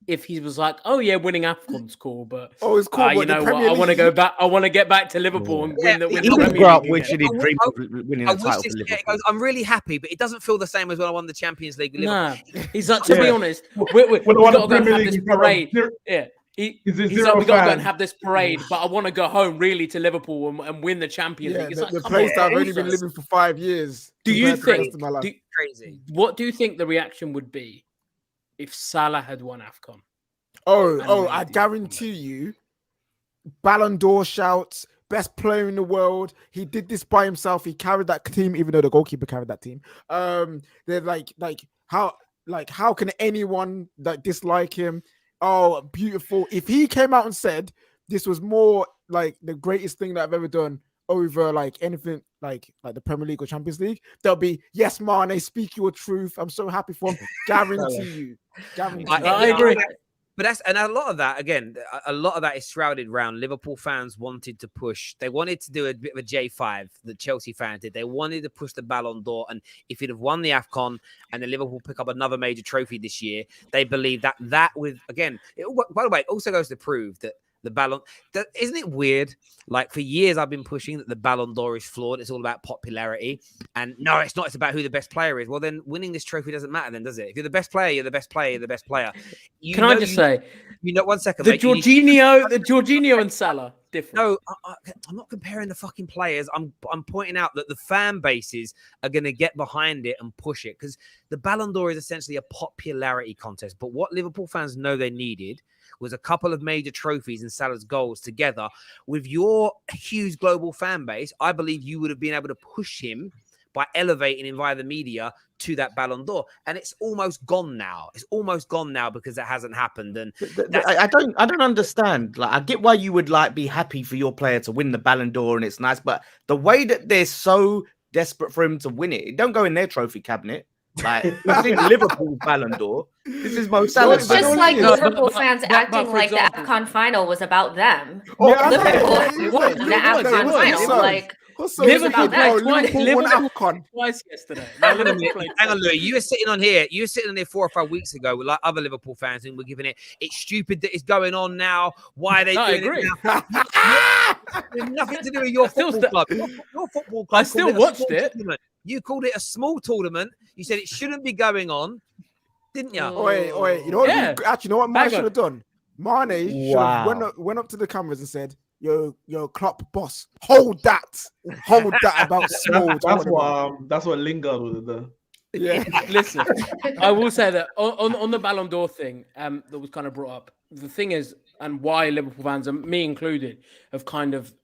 if he was like, "Oh yeah, winning AFCON's cool, but Oh, it's cool. you but the know what? Premier I want to League- go back. I want to get back to Liverpool and win the Yeah, He Premier didn't grow up League." wishing he'd dreamed of winning I a wish title this, for yeah, he Liverpool. goes, I'm really happy, but it doesn't feel the same as when I won the Champions League with Liverpool. Nah, he's like, to be Yeah. honest, we When I got won to the go and Premier have League, this he's got a parade. zero- Yeah. He's a He's zero like, we got to go fan. and have this parade, but I want to go home really to Liverpool and win the Champions Yeah, League. It's the, like, the come place on, that I've only also. been living for 5 years. Do you compared to the think- rest of my life. Crazy. What do you think the reaction would be if Salah had won AFCON? I guarantee you, Ballon d'Or shouts, best player in the world. He did this by himself. He carried that team, even though the goalkeeper carried that team. They're like how can anyone like dislike him? Oh, beautiful. If he came out and said this was more like the greatest thing that I've ever done over like anything like the Premier League or Champions League, they'll be, yes, Mane, speak your truth. I'm so happy for him. Guarantee you. I agree. But a lot of that, again, a lot of that is shrouded around Liverpool fans wanted to push. They wanted to do a bit of a J5 that Chelsea fans did. They wanted to push the Ballon d'Or. And if he'd have won the AFCON and then Liverpool pick up another major trophy this year, they believe that with, again, by the way, it also goes to prove that the Ballon, isn't it weird? Like, for years I've been pushing that the Ballon d'Or is flawed. It's all about popularity. And no, it's not. It's about who the best player is. Well, then winning this trophy doesn't matter then, does it? If you're the best player, you're the best player, you're the best player. Can I just say, 1 second, the mate, Jorginho and Salah different? No, I'm not comparing the fucking players. I'm pointing out that the fan bases are going to get behind it and push it, because the Ballon d'Or is essentially a popularity contest. But what Liverpool fans know they needed was a couple of major trophies and Salah's goals together. With your huge global fan base, I believe you would have been able to push him by elevating him via the media to that Ballon d'Or. And it's almost gone now. It's almost gone now because it hasn't happened. And I don't understand. Like, I get why you would like be happy for your player to win the Ballon d'Or and it's nice, but the way that they're so desperate for him to win it don't go in their trophy cabinet. Like, this is Liverpool's Ballon d'Or. This is Mo Well, Salah's it's just Ballon like d'Or. Liverpool fans but acting for like example- the AFCON final was about them. Oh, Liverpool won the AFCon final. Like, Liverpool played twice. Liverpool won AFCon. Twice yesterday. Hang on, Louis. You were sitting on here 4 or 5 weeks ago with like other Liverpool fans, and we're giving it's stupid that it's going on now. Why are they doing it now? It has nothing to do with your football club. Your football club. I still watched it. Tournament. You called it a small tournament. You said it shouldn't be going on, didn't you? Wait. You know what? Yeah. Actually, you know what Mane Hang should on. have done? Mane should Wow. have went up to the cameras and said, Yo, Klopp boss, hold that about small. That's what Lingard would have done. Yeah. Listen, I will say that on the Ballon d'Or thing that was kind of brought up, the thing is, and why Liverpool fans, and me included, have kind of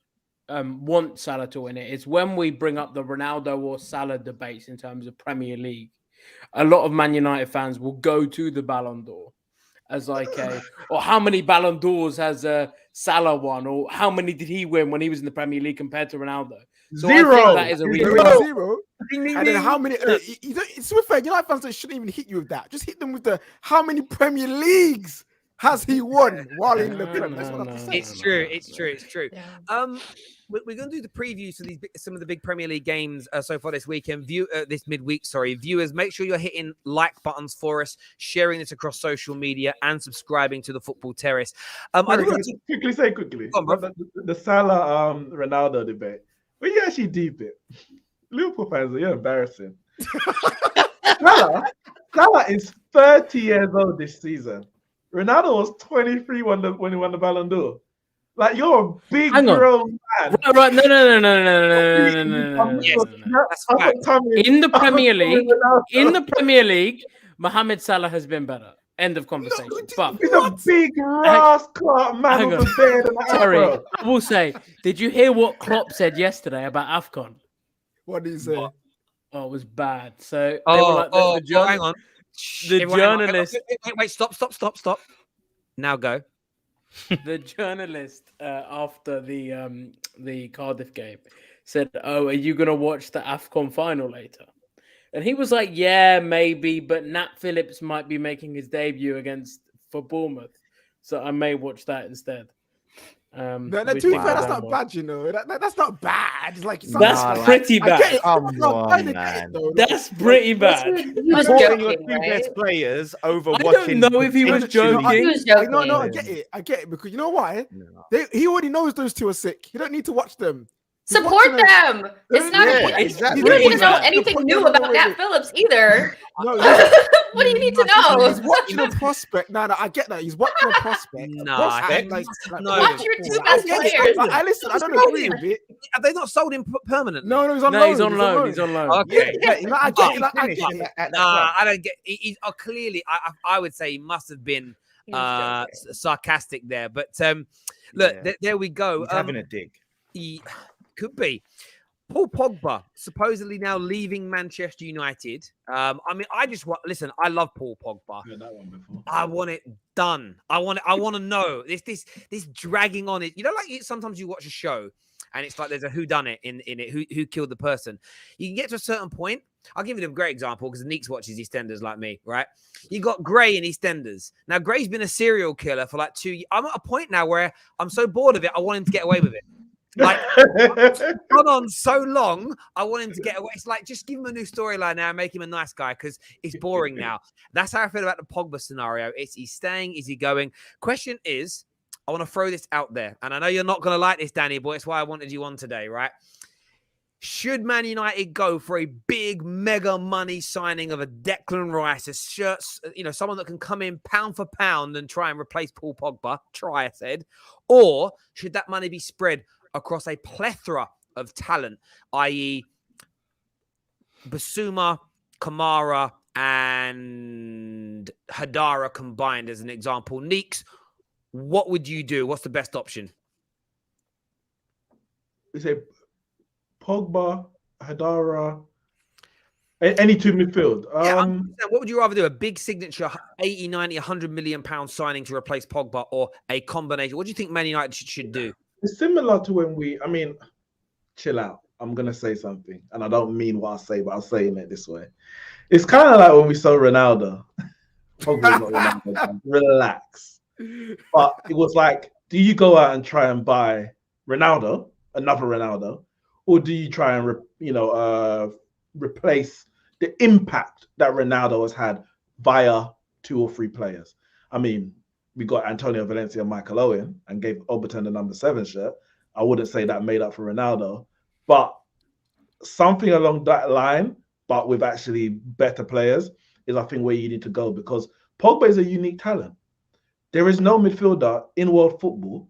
want Salah to win it, is when we bring up the Ronaldo or Salah debates in terms of Premier League, a lot of Man United fans will go to the Ballon d'Or as like or how many Ballon d'Ors has Salah won, or how many did he win when he was in the Premier League compared to Ronaldo? So Zero. I think that is a reason. Zero. And then how many? It's so fair. United fans, they shouldn't even hit you with that. Just hit them with the how many Premier Leagues has he won while in the Premier? That's what I have to say. It's true. It's true. Yeah. we're going to do the previews for some of the big Premier League games so far this weekend. This midweek, sorry. Viewers, make sure you're hitting like buttons for us, sharing this across social media, and subscribing to the Football Terrace. I do want to quickly. Go on, The Salah Ronaldo debate. When you actually deep it, Liverpool fans, you're embarrassing. Salah is 30 years old this season. Ronaldo was 23 when he won the Ballon d'Or. Like, you're a big grown man. Right. No. That's a fact. In the Premier League, Mohamed Salah has been better. End of conversation. But he's a big rascal man with a beard and an afro. I will say, did you hear what KLOPP said yesterday about AFCON? What did he say? Oh, it was bad. So hang on. The journalist. Wait, stop. Now go. The journalist after the Cardiff game said, "Oh, are you gonna watch the AFCON final later?" And he was like, "Yeah, maybe, but Nat Phillips might be making his debut for Bournemouth, so I may watch that instead." To be fair, that's not bad, you know. That's not bad. It's like that's pretty bad. That's pretty bad. He was joking, your best players over watching. I don't know if he was joking. No, I get it because you know why? He already knows those two are sick. You don't need to watch them. Support them. It's not. Exactly. You don't need to know anything new about Nat Phillips either. No, what do you need to know? He's watching a prospect. No, I get that. He's watching a prospect. No, watch your two best players. Listen, I don't agree with it. Have they not sold him permanently? No, he's on loan. He's on loan. Okay. I get it. I don't get. Clearly, I would say he must have been sarcastic there. But look, there we go. He's having a dig. He could be. Paul Pogba supposedly now leaving Manchester United. I mean, listen. I love Paul Pogba. That one before. I want it done. I want to know this dragging on it. You know, like sometimes you watch a show and it's like there's a whodunit in it. Who killed the person? You can get to a certain point. I'll give you a great example because Neeks watches EastEnders like me, right? You got Gray in EastEnders. Now Gray's been a serial killer for like 2 years. I'm at a point now where I'm so bored of it. I want him to get away with it. Like, gone on so long, I want him to get away. It's like, just give him a new storyline now and make him a nice guy because it's boring now. That's how I feel about the Pogba scenario. Is he staying? Is he going? Question is, I want to throw this out there. And I know you're not going to like this, Danny, but it's why I wanted you on today, right? Should Man United go for a big mega money signing of a Declan Rice, a shirt, someone that can come in pound for pound and try and replace Paul Pogba? I said. Or should that money be spread across a plethora of talent, i.e. Basuma, Kamara, and Hadara combined as an example? Neeks, what would you do? What's the best option? We say Pogba, Hadara, any two midfield. What would you rather do? A big signature 80, 90, 100 million pound signing to replace Pogba, or a combination? What do you think Man United should do? It's similar to when chill out. I'm going to say something, and I don't mean what I say, but I'm saying it this way. It's kind of like when we saw Ronaldo. Pogba's not Ronaldo. Relax. But it was like, do you go out and try and buy Ronaldo, another Ronaldo, or do you try and replace the impact that Ronaldo has had via 2 or 3 players? I mean, we got Antonio Valencia and Michael Owen and gave Oberton the number 7 shirt. I wouldn't say that made up for Ronaldo, but something along that line, but with actually better players, is I think where you need to go, because Pogba is a unique talent. There is no midfielder in world football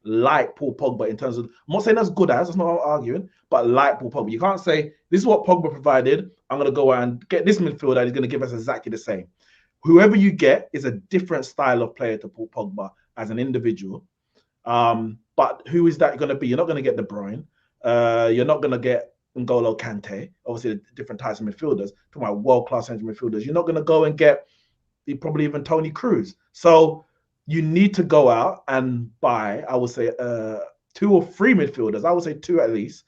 like Paul Pogba in terms of, I'm not saying that's good as, that's not what I'm arguing, but like Paul Pogba. You can't say, this is what Pogba provided, I'm going to go out and get this midfielder and he's going to give us exactly the same. Whoever you get is a different style of player to Paul Pogba as an individual. But who is that going to be? You're not going to get De Bruyne. You're not going to get N'Golo Kante. Obviously, different types of midfielders. Talking about world-class central midfielders. You're not going to go and get probably even Toni Kroos. So you need to go out and buy, I would say, 2 or 3 midfielders. I would say 2 at least,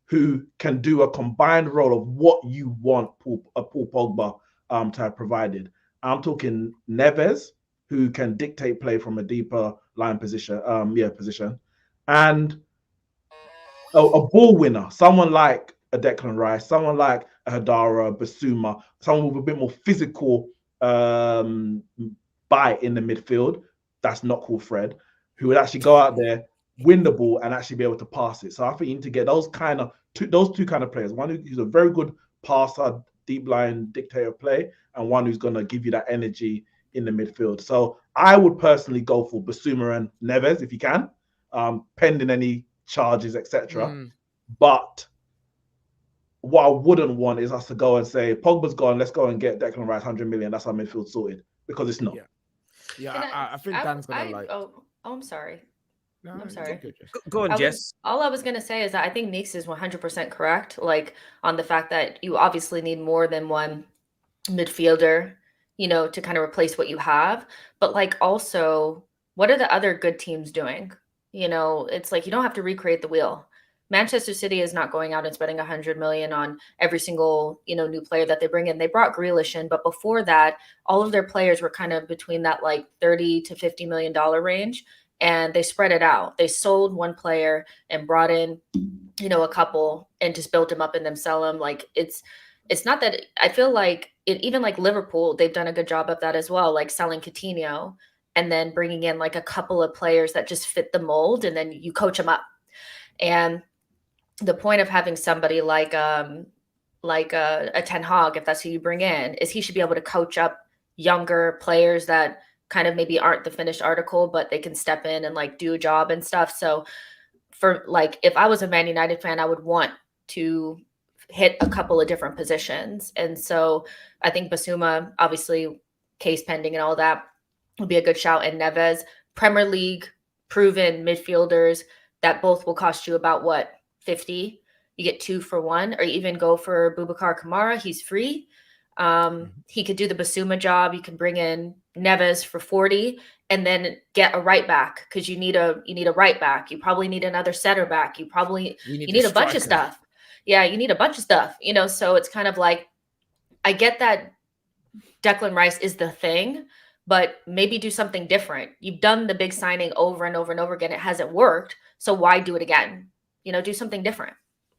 who can do a combined role of what you want Paul Pogba to have provided. I'm talking Neves, who can dictate play from a deeper line position, and a ball winner, someone like a Declan Rice, someone like a Hadara, Basuma, someone with a bit more physical bite in the midfield. That's not called Fred, who would actually go out there, win the ball, and actually be able to pass it. So I think you need to get those two kind of players. One who's a very good passer, deep line dictator play, and one who's going to give you that energy in the midfield. So I would personally go for Basuma and Neves if you can, pending any charges, etc. But what I wouldn't want is us to go and say, Pogba's gone, let's go and get Declan Rice 100 million. That's our midfield sorted, because it's not. I think Dan's gonna like. Oh, I'm sorry. No, I'm sorry. Go on, Jess. All I was going to say is that I think Neeks is 100% correct, like on the fact that you obviously need more than one midfielder, you know, to kind of replace what you have. But like also, what are the other good teams doing? You know, it's like you don't have to recreate the wheel. Manchester City is not going out and spending 100 million on every single, you know, new player that they bring in. They brought Grealish in, but before that, all of their players were kind of between that like 30 to 50 million dollar range. And they spread it out. They sold one player and brought in, you know, a couple and just built them up and then sell them. Like it's not that I feel like it, even like Liverpool, they've done a good job of that as well. Like selling Coutinho and then bringing in like a couple of players that just fit the mold, and then you coach them up. And the point of having somebody like a Ten Hag, if that's who you bring in, is he should be able to coach up younger players that kind of maybe aren't the finished article, but they can step in and like do a job and stuff. So for like, if I was a Man United fan, I would want to hit a couple of different positions. And so I think Basuma, obviously case pending and all that, would be a good shout. And Neves, Premier League proven midfielders that both will cost you about what, 50? You get 2 for 1, or even go for Boubacar Kamara. He's free. He could do the Basuma job. You can bring in Neves for 40 and then get a right back, because you need a right back. You probably need another center back. You need a bunch of stuff. Yeah, you need a bunch of stuff, you know. So it's kind of like, I get that Declan Rice is the thing, but maybe do something different. You've done the big signing over and over and over again. It hasn't worked. So why do it again? You know, do something different.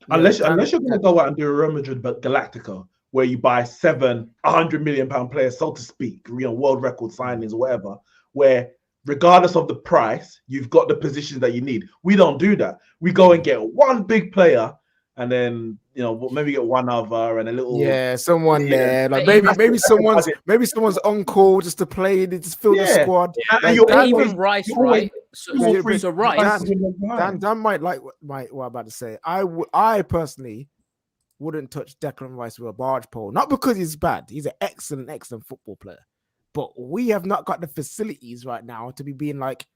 Unless you're going to go out and do a Real Madrid but Galactica, where you buy 7 100 million pound players, so to speak, you know, world record signings or whatever, where regardless of the price, you've got the positions that you need. We don't do that. We go and get one big player, and then, you know, maybe get one other and a little someone there. Like maybe someone's on call just to play. They just fill the squad. And even Rice, right? So Rice. Dan might like what I'm about to say. I personally wouldn't touch Declan Rice with a barge pole. Not because he's bad. He's an excellent football player. But we have not got the facilities right now to be being like,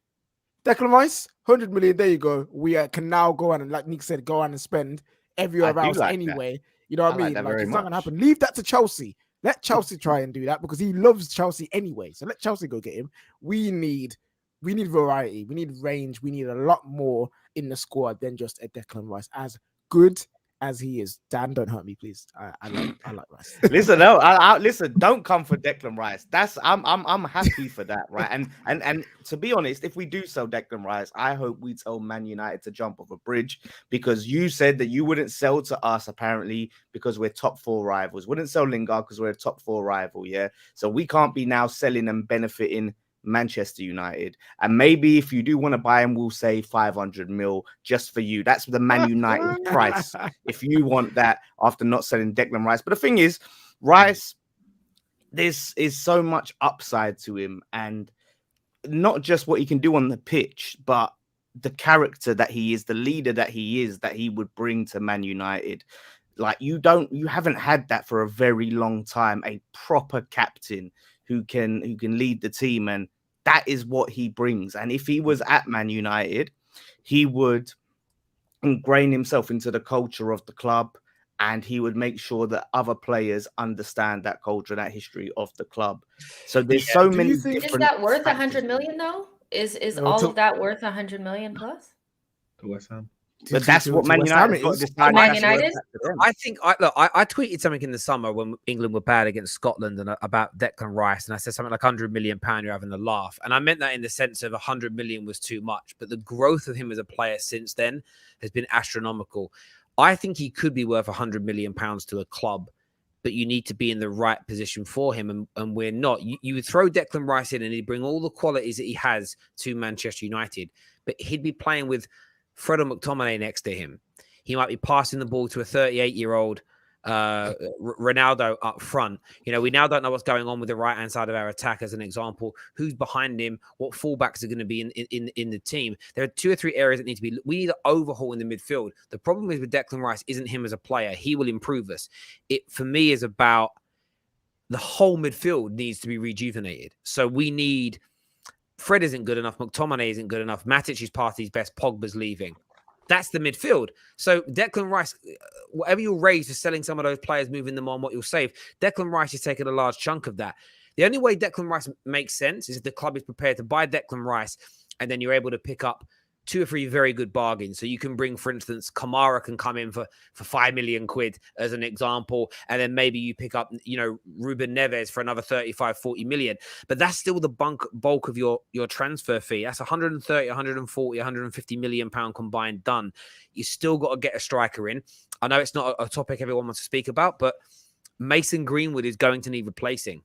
Declan Rice, 100 million, there you go. We can now go on and, like Nick said, go on and spend everywhere else anyway. That. You know what I mean? Like it's not going to happen. Leave that to Chelsea. Let Chelsea try and do that, because he loves Chelsea anyway. So let Chelsea go get him. We need variety. We need range. We need a lot more in the squad than just a Declan Rice. As good as he is, Dan, don't hurt me, please. I like Rice. Listen, listen. Don't come for Declan Rice. I'm happy for that, right? And to be honest, if we do sell Declan Rice, I hope we tell Man United to jump off a bridge, because you said that you wouldn't sell to us apparently because we're top 4 rivals. Wouldn't sell Lingard because we're a top 4 rival, yeah. So we can't be now selling and benefiting Manchester United. And maybe if you do want to buy him, we'll say 500 mil just for you. That's the Man United price if you want that, after not selling Declan Rice. But the thing is, Rice, this is so much upside to him, and not just what he can do on the pitch, but the character that he is, the leader that he is, that he would bring to Man United. Like you haven't had that for a very long time, a proper captain who can lead the team, and that is what he brings. And if he was at Man United, he would ingrain himself into the culture of the club, and he would make sure that other players understand that culture, that history of the club. So there's so many different. Is that worth 100 million though? Is all of that worth 100 million plus? To West Ham. But that's what Man West Ham United got is. to decide. Man That's what United? it's up to them. I think I tweeted something in the summer when England were bad against Scotland and about Declan Rice, and I said something like £100 million. You're having a laugh, and I meant that in the sense of 100 million was too much. But the growth of him as a player since then has been astronomical. I think he could be worth £100 million to a club, but you need to be in the right position for him, and we're not. You would throw Declan Rice in, and he'd bring all the qualities that he has to Manchester United, but he'd be playing with Fred or McTominay next to him. He might be passing the ball to a 38-year-old Ronaldo up front. You know, we now don't know what's going on with the right-hand side of our attack, as an example. Who's behind him? What fullbacks are going to be in the team? There are 2 or 3 areas that need to be. We need to overhaul in the midfield. The problem is with Declan Rice isn't him as a player. He will improve us. It, for me, is about the whole midfield needs to be rejuvenated. So we need... Fred isn't good enough. McTominay isn't good enough. Matic is past his best. Pogba's leaving. That's the midfield. So Declan Rice, whatever you'll raise for selling some of those players, moving them on, what you'll save, Declan Rice is taking a large chunk of that. The only way Declan Rice makes sense is if the club is prepared to buy Declan Rice and then you're able to pick up 2 or 3 very good bargains. So you can bring, for instance, Kamara can come in for 5 million quid as an example. And then maybe you pick up, you know, Ruben Neves for another 35, 40 million. But that's still the bulk of your transfer fee. That's 130, 140, 150 million pound combined done. You still got to get a striker in. I know it's not a topic everyone wants to speak about, but Mason Greenwood is going to need replacing.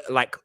Like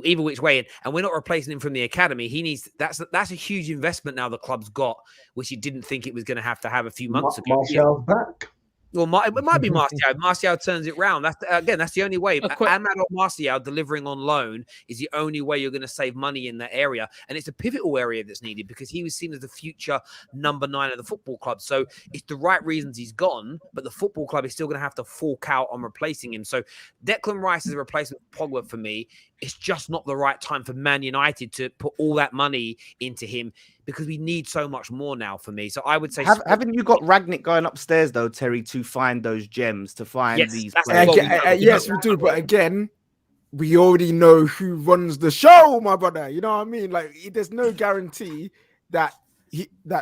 either which way, and we're not replacing him from the academy. He needs that's a huge investment now the club's got, which he didn't think it was going to have a few months ago. Martial's back. Well, it might be Martial. Martial turns it round. That's the only way. Amad or Martial delivering on loan is the only way you're going to save money in that area. And it's a pivotal area that's needed because he was seen as the future number 9 of the football club. So it's the right reasons he's gone, but the football club is still going to have to fork out on replacing him. So Declan Rice is a replacement for Pogba for me. It's just not the right time for Man United to put all that money into him because we need so much more now for me. So I would say... Haven't you got Ragnick going upstairs, though, Terry, to find those gems, to find these players? Yes, we do. But again, we already know who runs the show, my brother. You know what I mean? Like, there's no guarantee that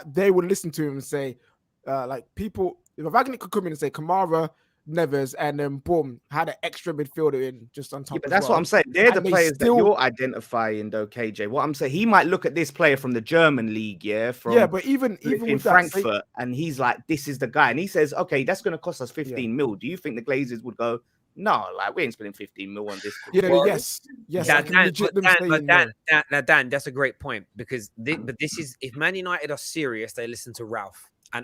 they would listen to him and say, like, people... If Ragnick could come in and say, Kamara... Neves, and then boom, had an extra midfielder in just on top. Yeah, but that's what I'm saying. They're the players that you're identifying, though, KJ. What I'm saying, he might look at this player from the German league, but even in Frankfurt, and he's like, "This is the guy," and he says, "Okay, that's going to cost us 15 mil." Do you think the Glazers would go, "No, like we ain't spending 15 mil on this"? Yes. Dan, that's a great point because this is if Man United are serious, they listen to Ralph. And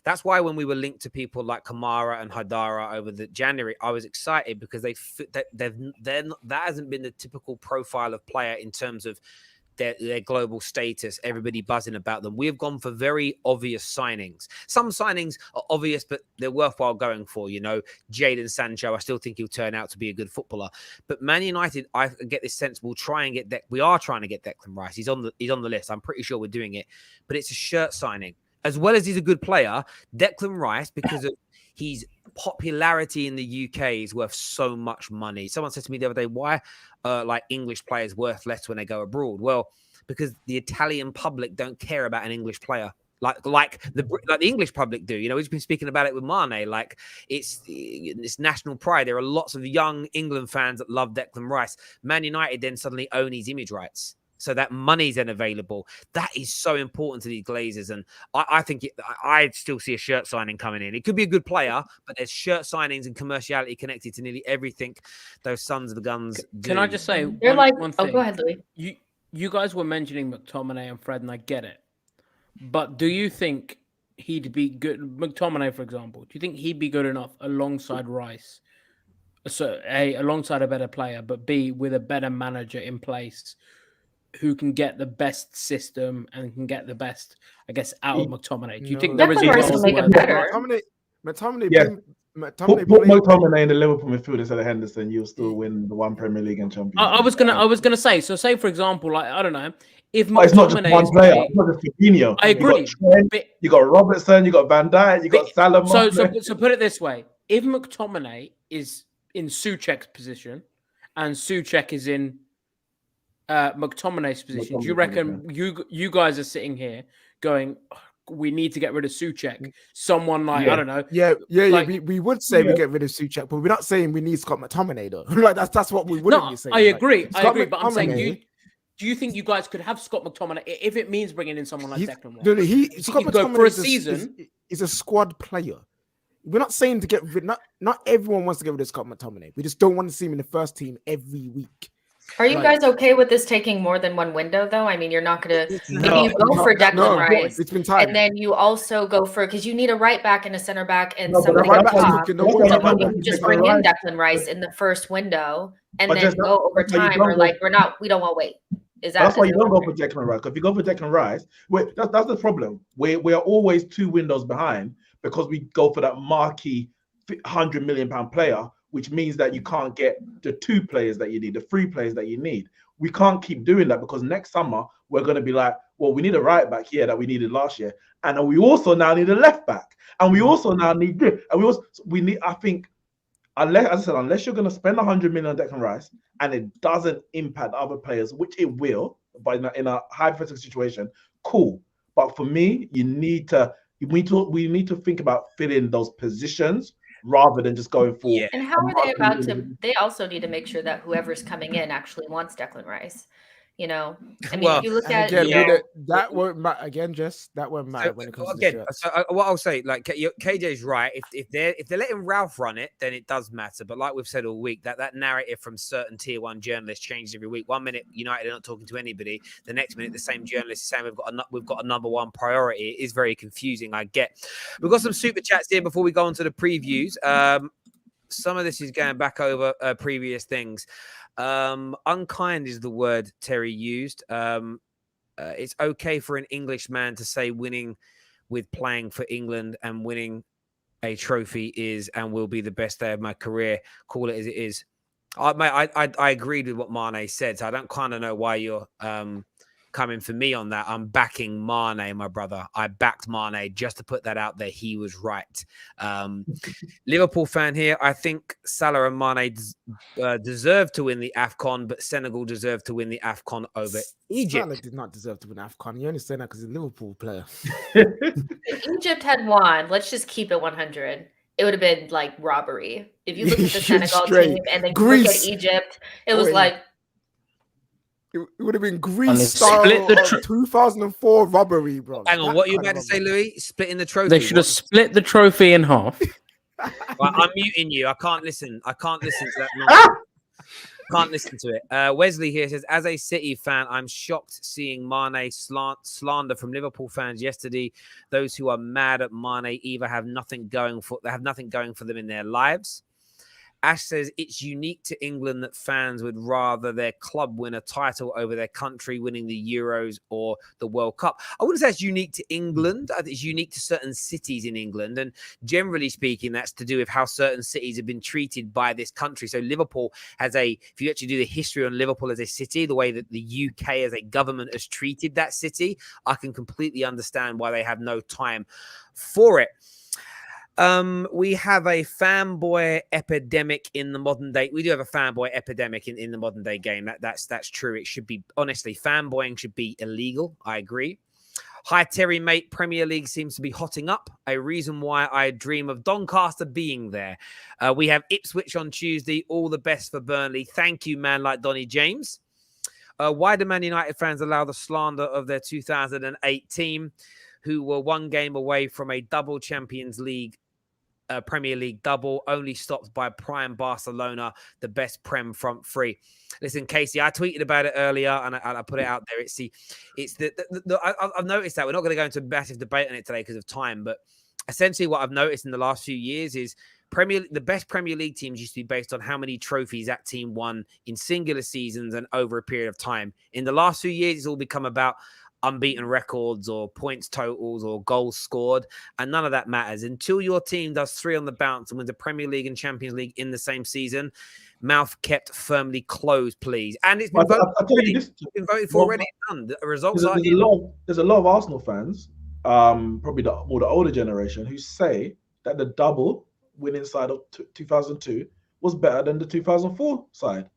that's why when we were linked to people like Kamara and Haidara over the January, I was excited because that hasn't been the typical profile of player in terms of their global status, everybody buzzing about them. We have gone for very obvious signings. Some signings are obvious, but they're worthwhile going for. You know, Jadon Sancho, I still think he'll turn out to be a good footballer. But Man United, I get this sense we are trying to get Declan Rice. He's on the list. I'm pretty sure we're doing it. But it's a shirt signing. As well as he's a good player, Declan Rice, because of his popularity in the UK, is worth so much money. Someone said to me the other day, why like English players worth less when they go abroad? Well, because the Italian public don't care about an English player like the English public do. You know, we've been speaking about it with Mane. Like it's national pride. There are lots of young England fans that love Declan Rice. Man United then suddenly own his image rights. So that money's then available. That is so important to these Glazers. And I think I still see a shirt signing coming in. It could be a good player, but there's shirt signings and commerciality connected to nearly everything those sons of the guns do. Can I just say one thing? Go ahead, Louis. You guys were mentioning McTominay and Fred, and I get it. But do you think he'd be good? McTominay, for example, do you think he'd be good enough alongside Rice? So alongside a better player, but B, with a better manager in place who can get the best system and can get the best, I guess, out of McTominay? Do you think there is a better? McTominay put McTominay in the Liverpool midfield instead of Henderson, you'll still win the one Premier League and Champions League. I was gonna say. So, say for example, like I don't know, if McTominay it's not just one player, it's not just Fabinho. I agree. You got Robertson, you got Van Dijk, you got Salah. So put it this way: if McTominay is in Souček's position and Souček is in McTominay's position, do you reckon you guys are sitting here going, oh, we need to get rid of Souček. Someone like I don't know. We would say we get rid of Souček, but we're not saying we need Scott McTominay though. Like that's what we wouldn't be saying. I agree, but I'm saying do you think you guys could have Scott McTominay if it means bringing in someone like Declan Rice? Scott McTominay for a season. Is a squad player. We're not saying to get rid. Not everyone wants to get rid of Scott McTominay. We just don't want to see him in the first team every week. Are you guys okay with this taking more than one window, though? I mean, you're not going to... If you go for Declan Rice, it's been time. And then you also go for... Because you need a right back and a center back and somebody up top. You just bring in Declan Rice in the first window and then go over time. Or like, we don't want to wait. That's why you don't go for Declan Rice. Because if you go for Declan Rice, that's the problem. We are always 2 windows behind because we go for that marquee £100 million player, which means that you can't get the 2 players that you need, the 3 players that you need. We can't keep doing that because next summer we're going to be like, well, we need a right back here that we needed last year, and we also now need a left back, and we also now need this, and we need. I think, unless you're going to spend 100 million on Declan Rice and it doesn't impact other players, which it will, but in a hypothetical situation, cool. But for me, we need to think about filling those positions rather than just going for. And how are they about to? They also need to make sure that whoever's coming in actually wants Declan Rice. You know, I mean, if you look at that won't matter again. Just that won't matter when it comes to what I'll say, like KJ's right. If they're letting Ralph run it, then it does matter. But like we've said all week, that narrative from certain tier 1 journalists changes every week. 1 minute United are not talking to anybody, the next minute the same journalist is saying we've got a number 1 priority. It is very confusing. I get. We've got some super chats here before we go on to the previews. Some of this is going back over previous things. Unkind is the word Terry used. It's okay for an Englishman to say winning with playing for England and winning a trophy is and will be the best day of my career. Call it as it is. I agreed with what Mane said, so I don't kind of know why you're coming for me on that. I'm backing Mane, my brother. I backed Mane just to put that out there. He was right. Liverpool fan here. I think Salah and Mane deserve to win the AFCON, but Senegal deserve to win the AFCON over Egypt. Salah did not deserve to win AFCON. You only say that because he's a Liverpool player. If Egypt had won, let's just keep it 100. It would have been like robbery. If you look at the Senegal team and then look at Egypt, it was like... It would have been Greece style 2004 robbery, bro. Hang on, what are you about to say, Louis? Splitting the trophy. They should have split the trophy in half. Well, I'm muting you. I can't listen to that nonsense. Can't listen to it. Wesley here says, as a City fan, I'm shocked seeing Mane slander from Liverpool fans yesterday. Those who are mad at Mane either have nothing going for them in their lives. Ash says it's unique to England that fans would rather their club win a title over their country winning the Euros or the World Cup. I wouldn't say it's unique to England. I think it's unique to certain cities in England. And generally speaking, that's to do with how certain cities have been treated by this country. So Liverpool if you actually do the history on Liverpool as a city, the way that the UK as a government has treated that city, I can completely understand why they have no time for it. We have a fanboy epidemic in the modern day. We do have a fanboy epidemic in the modern day game. That's true. It should be, honestly, fanboying should be illegal. I agree. Hi, Terry, mate. Premier League seems to be hotting up. A reason why I dream of Doncaster being there. We have Ipswich on Tuesday. All the best for Burnley. Thank you, man, like Donny James. Why do Man United fans allow the slander of their 2008 team, who were 1 game away from a double Champions League, Premier League double, only stopped by prime Barcelona, the best Prem front three? Listen, Casey, I tweeted about it earlier and I put it out there. I've noticed that we're not going to go into a massive debate on it today because of time, but essentially what I've noticed in the last few years is the best Premier League teams used to be based on how many trophies that team won in singular seasons and over a period of time. In the last few years, it's all become about unbeaten records or points totals or goals scored, and none of that matters until your team does 3 on the bounce and wins the Premier League and Champions League in the same season. Mouth kept firmly closed, please. And it's been voted for already. The results are there's a lot of Arsenal fans, probably the older generation, who say that the double winning side of 2002 was better than the 2004 side.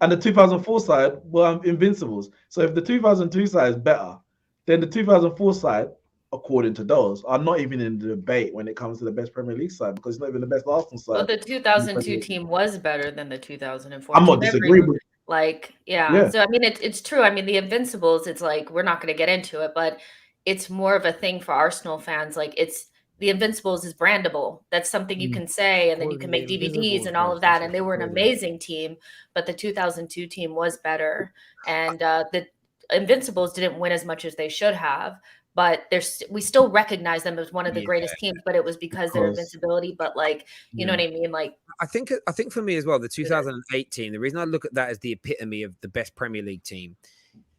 And the 2004 side were invincibles. So if the 2002 side is better, then the 2004 side according to those, are not even in the debate when it comes to the best Premier League side, because it's not even the best Arsenal side. Well, the 2002 team was better than the 2004 I'm team. not disagreeing with. Like, yeah. So I mean, it's true. I mean, the Invincibles. It's like we're not going to get into it, but it's more of a thing for Arsenal fans. Like, it's the Invincibles is brandable. That's something you can say, and then you can make DVDs and all of that. And they were an amazing team, but the 2002 team was better, and the Invincibles didn't win as much as they should have. But we still recognize them as one of the greatest teams, but it was because their invincibility. But like, you know what I mean? Like, I think for me as well, the 2018, the reason I look at that as the epitome of the best Premier League team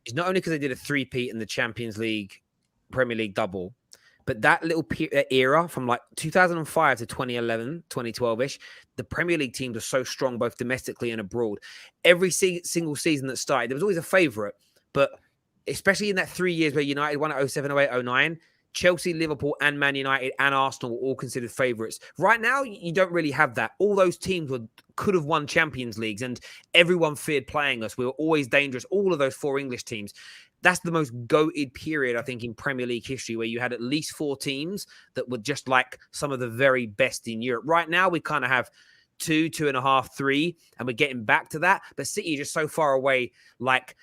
is not only because they did a three-peat in the Champions League, Premier League double, but that little era from like 2005 to 2011, 2012-ish, the Premier League teams are so strong both domestically and abroad. Every single season that started, there was always a favourite, but especially in that 3 years where United won at 07, 08, 09, Chelsea, Liverpool, and Man United and Arsenal were all considered favourites. Right now, you don't really have that. All those teams could have won Champions Leagues, and everyone feared playing us. We were always dangerous. All of those 4 English teams. That's the most goated period, I think, in Premier League history, where you had at least 4 teams that were just like some of the very best in Europe. Right now, we kind of have 2, 2.5, 3, and we're getting back to that. But City is just so far away, like,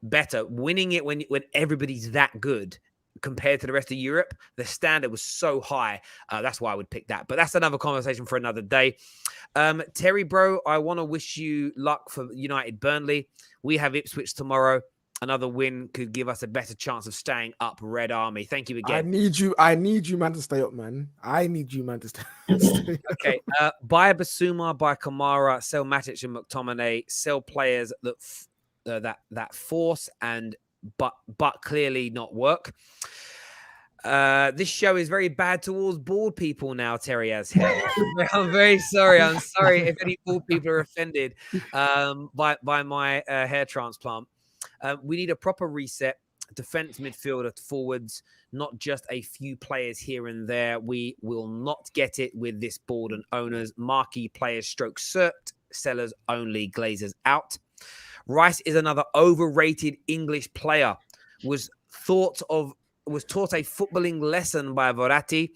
better. Winning it when everybody's that good compared to the rest of Europe, the standard was so high. That's why I would pick that. But that's another conversation for another day. Terry, bro, I want to wish you luck for United Burnley. We have Ipswich tomorrow. Another win could give us a better chance of staying up, Red Army. Thank you again. I need you, man, to stay up, man. I need you, man, to stay up. Okay. Buy Basuma, buy Kamara, sell Matic and McTominay, sell players that force but clearly not work. This show is very bad towards bald people now, Terry has hell. I'm very sorry. I'm sorry if any bald people are offended by my hair transplant. We need a proper reset. Defense, midfielder, forwards, not just a few players here and there. We will not get it with this board and owners. Marquee players stroke cert, sellers only, Glazers out. Rice is another overrated English player. Was taught a footballing lesson by Verratti.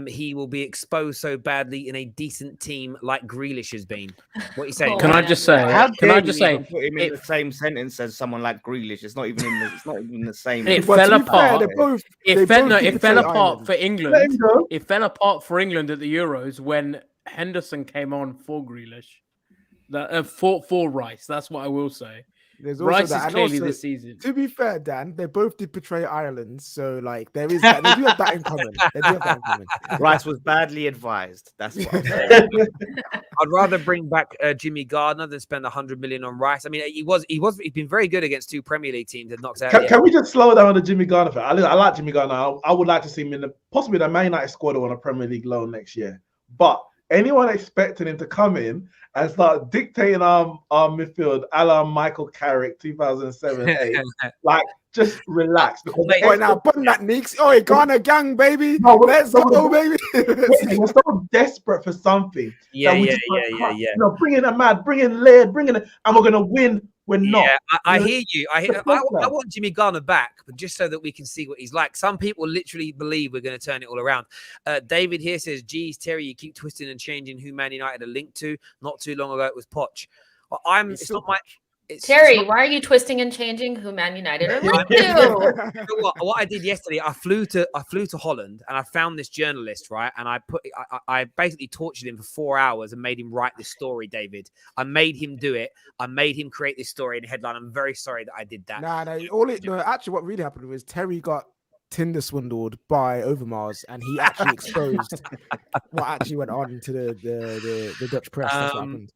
He will be exposed so badly in a decent team like Grealish has been. What are you saying? Can I just say? Can I just say? Put him in the same sentence as someone like Grealish. It's not even in the same. It fell apart. It fell apart for England. It fell apart for England at the Euros when Henderson came on for Grealish. For Rice, that's what I will say. There's also Rice that, is clearly also, this season. To be fair, Dan, they both did portray Ireland, so like there is that. They do have that in common. Rice was badly advised. That's what I'm saying. I'd rather bring back Jimmy Gardner than spend 100 million on Rice. I mean, he's been very good against 2 Premier League teams that knocked out. Can we just slow down on the Jimmy Gardner thing? I like Jimmy Gardner. I would like to see him in possibly the Man United squad on a Premier League loan next year. But anyone expecting him to come in and start dictating our midfield, a la Michael Carrick 2007-8, like just relax. Right now, putting that Neeks. Oh, Ghana gang, baby. No, let's go, baby. We're so desperate for something. Yeah. Bring in Ahmad, bring in Laird, and we're gonna win. We're not. Yeah, I hear you. I want Jimmy Garner back, but just so that we can see what he's like. Some people literally believe we're going to turn it all around. David here says, geez, Terry, you keep twisting and changing who Man United are linked to. Not too long ago, it was Poch. Well, Terry, why are you twisting and changing who Man United are linked to? You know what I did yesterday, I flew to Holland and I found this journalist, right? And I basically tortured him for 4 hours and made him write this story, David. I made him do it. I made him create this story in a headline. I'm very sorry that I did that. Actually, what really happened was Terry got Tinder swindled by Overmars, and he actually exposed what actually went on to the Dutch press. That's what happened.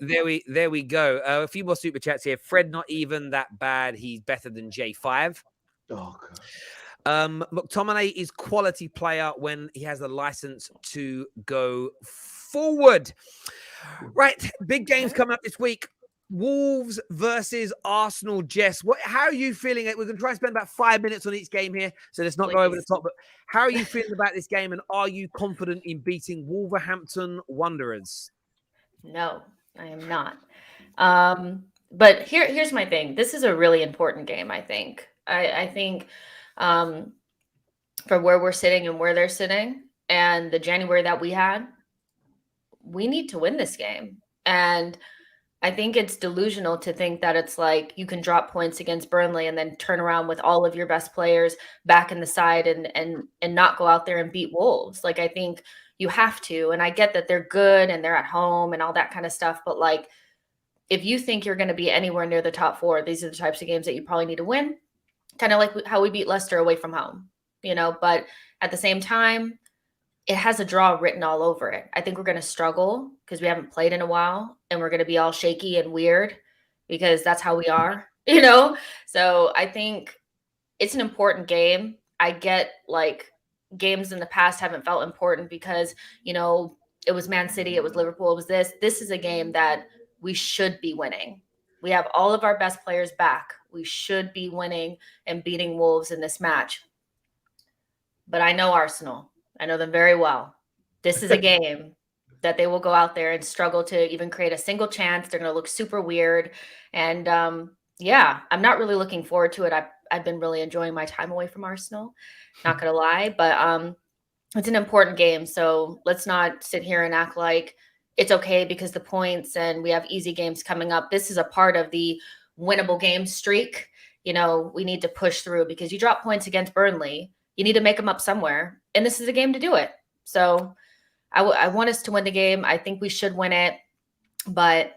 There we go. A few more super chats here. Fred, not even that bad. He's better than J5. Oh god. McTominay is quality player when he has the license to go forward. Right, big games coming up this week. Wolves versus Arsenal. Jess, how are you feeling? We're going to try and spend about 5 minutes on each game here, so let's not go over the top. But how are you feeling about this game, and are you confident in beating Wolverhampton Wanderers? No, I am not. But here's my thing. This is a really important game, I think. I think for where we're sitting and where they're sitting and the January that we had, we need to win this game. And I think it's delusional to think that it's like you can drop points against Burnley and then turn around with all of your best players back in the side and not go out there and beat Wolves. Like, I think you have to. And I get that they're good and they're at home and all that kind of stuff. But like, if you think you're going to be anywhere near the top 4, these are the types of games that you probably need to win. Kind of like how we beat Leicester away from home, you know, but at the same time, it has a draw written all over it. I think we're going to struggle because we haven't played in a while and we're going to be all shaky and weird because that's how we are, you know? So I think it's an important game. I get like games in the past haven't felt important because, you know, it was Man City, it was Liverpool, it was this. This is a game that we should be winning. We have all of our best players back. We should be winning and beating Wolves in this match. But I know Arsenal. I know them very well. This is a game that they will go out there and struggle to even create a single chance. They're going to look super weird. And yeah, I'm not really looking forward to it. I've been really enjoying my time away from Arsenal, not going to lie. But it's an important game. So let's not sit here and act like it's okay because the points and we have easy games coming up. This is a part of the winnable game streak. You know, we need to push through because you drop points against Burnley. You need to make them up somewhere. And this is a game to do it. So I want us to win the game. I think we should win it. But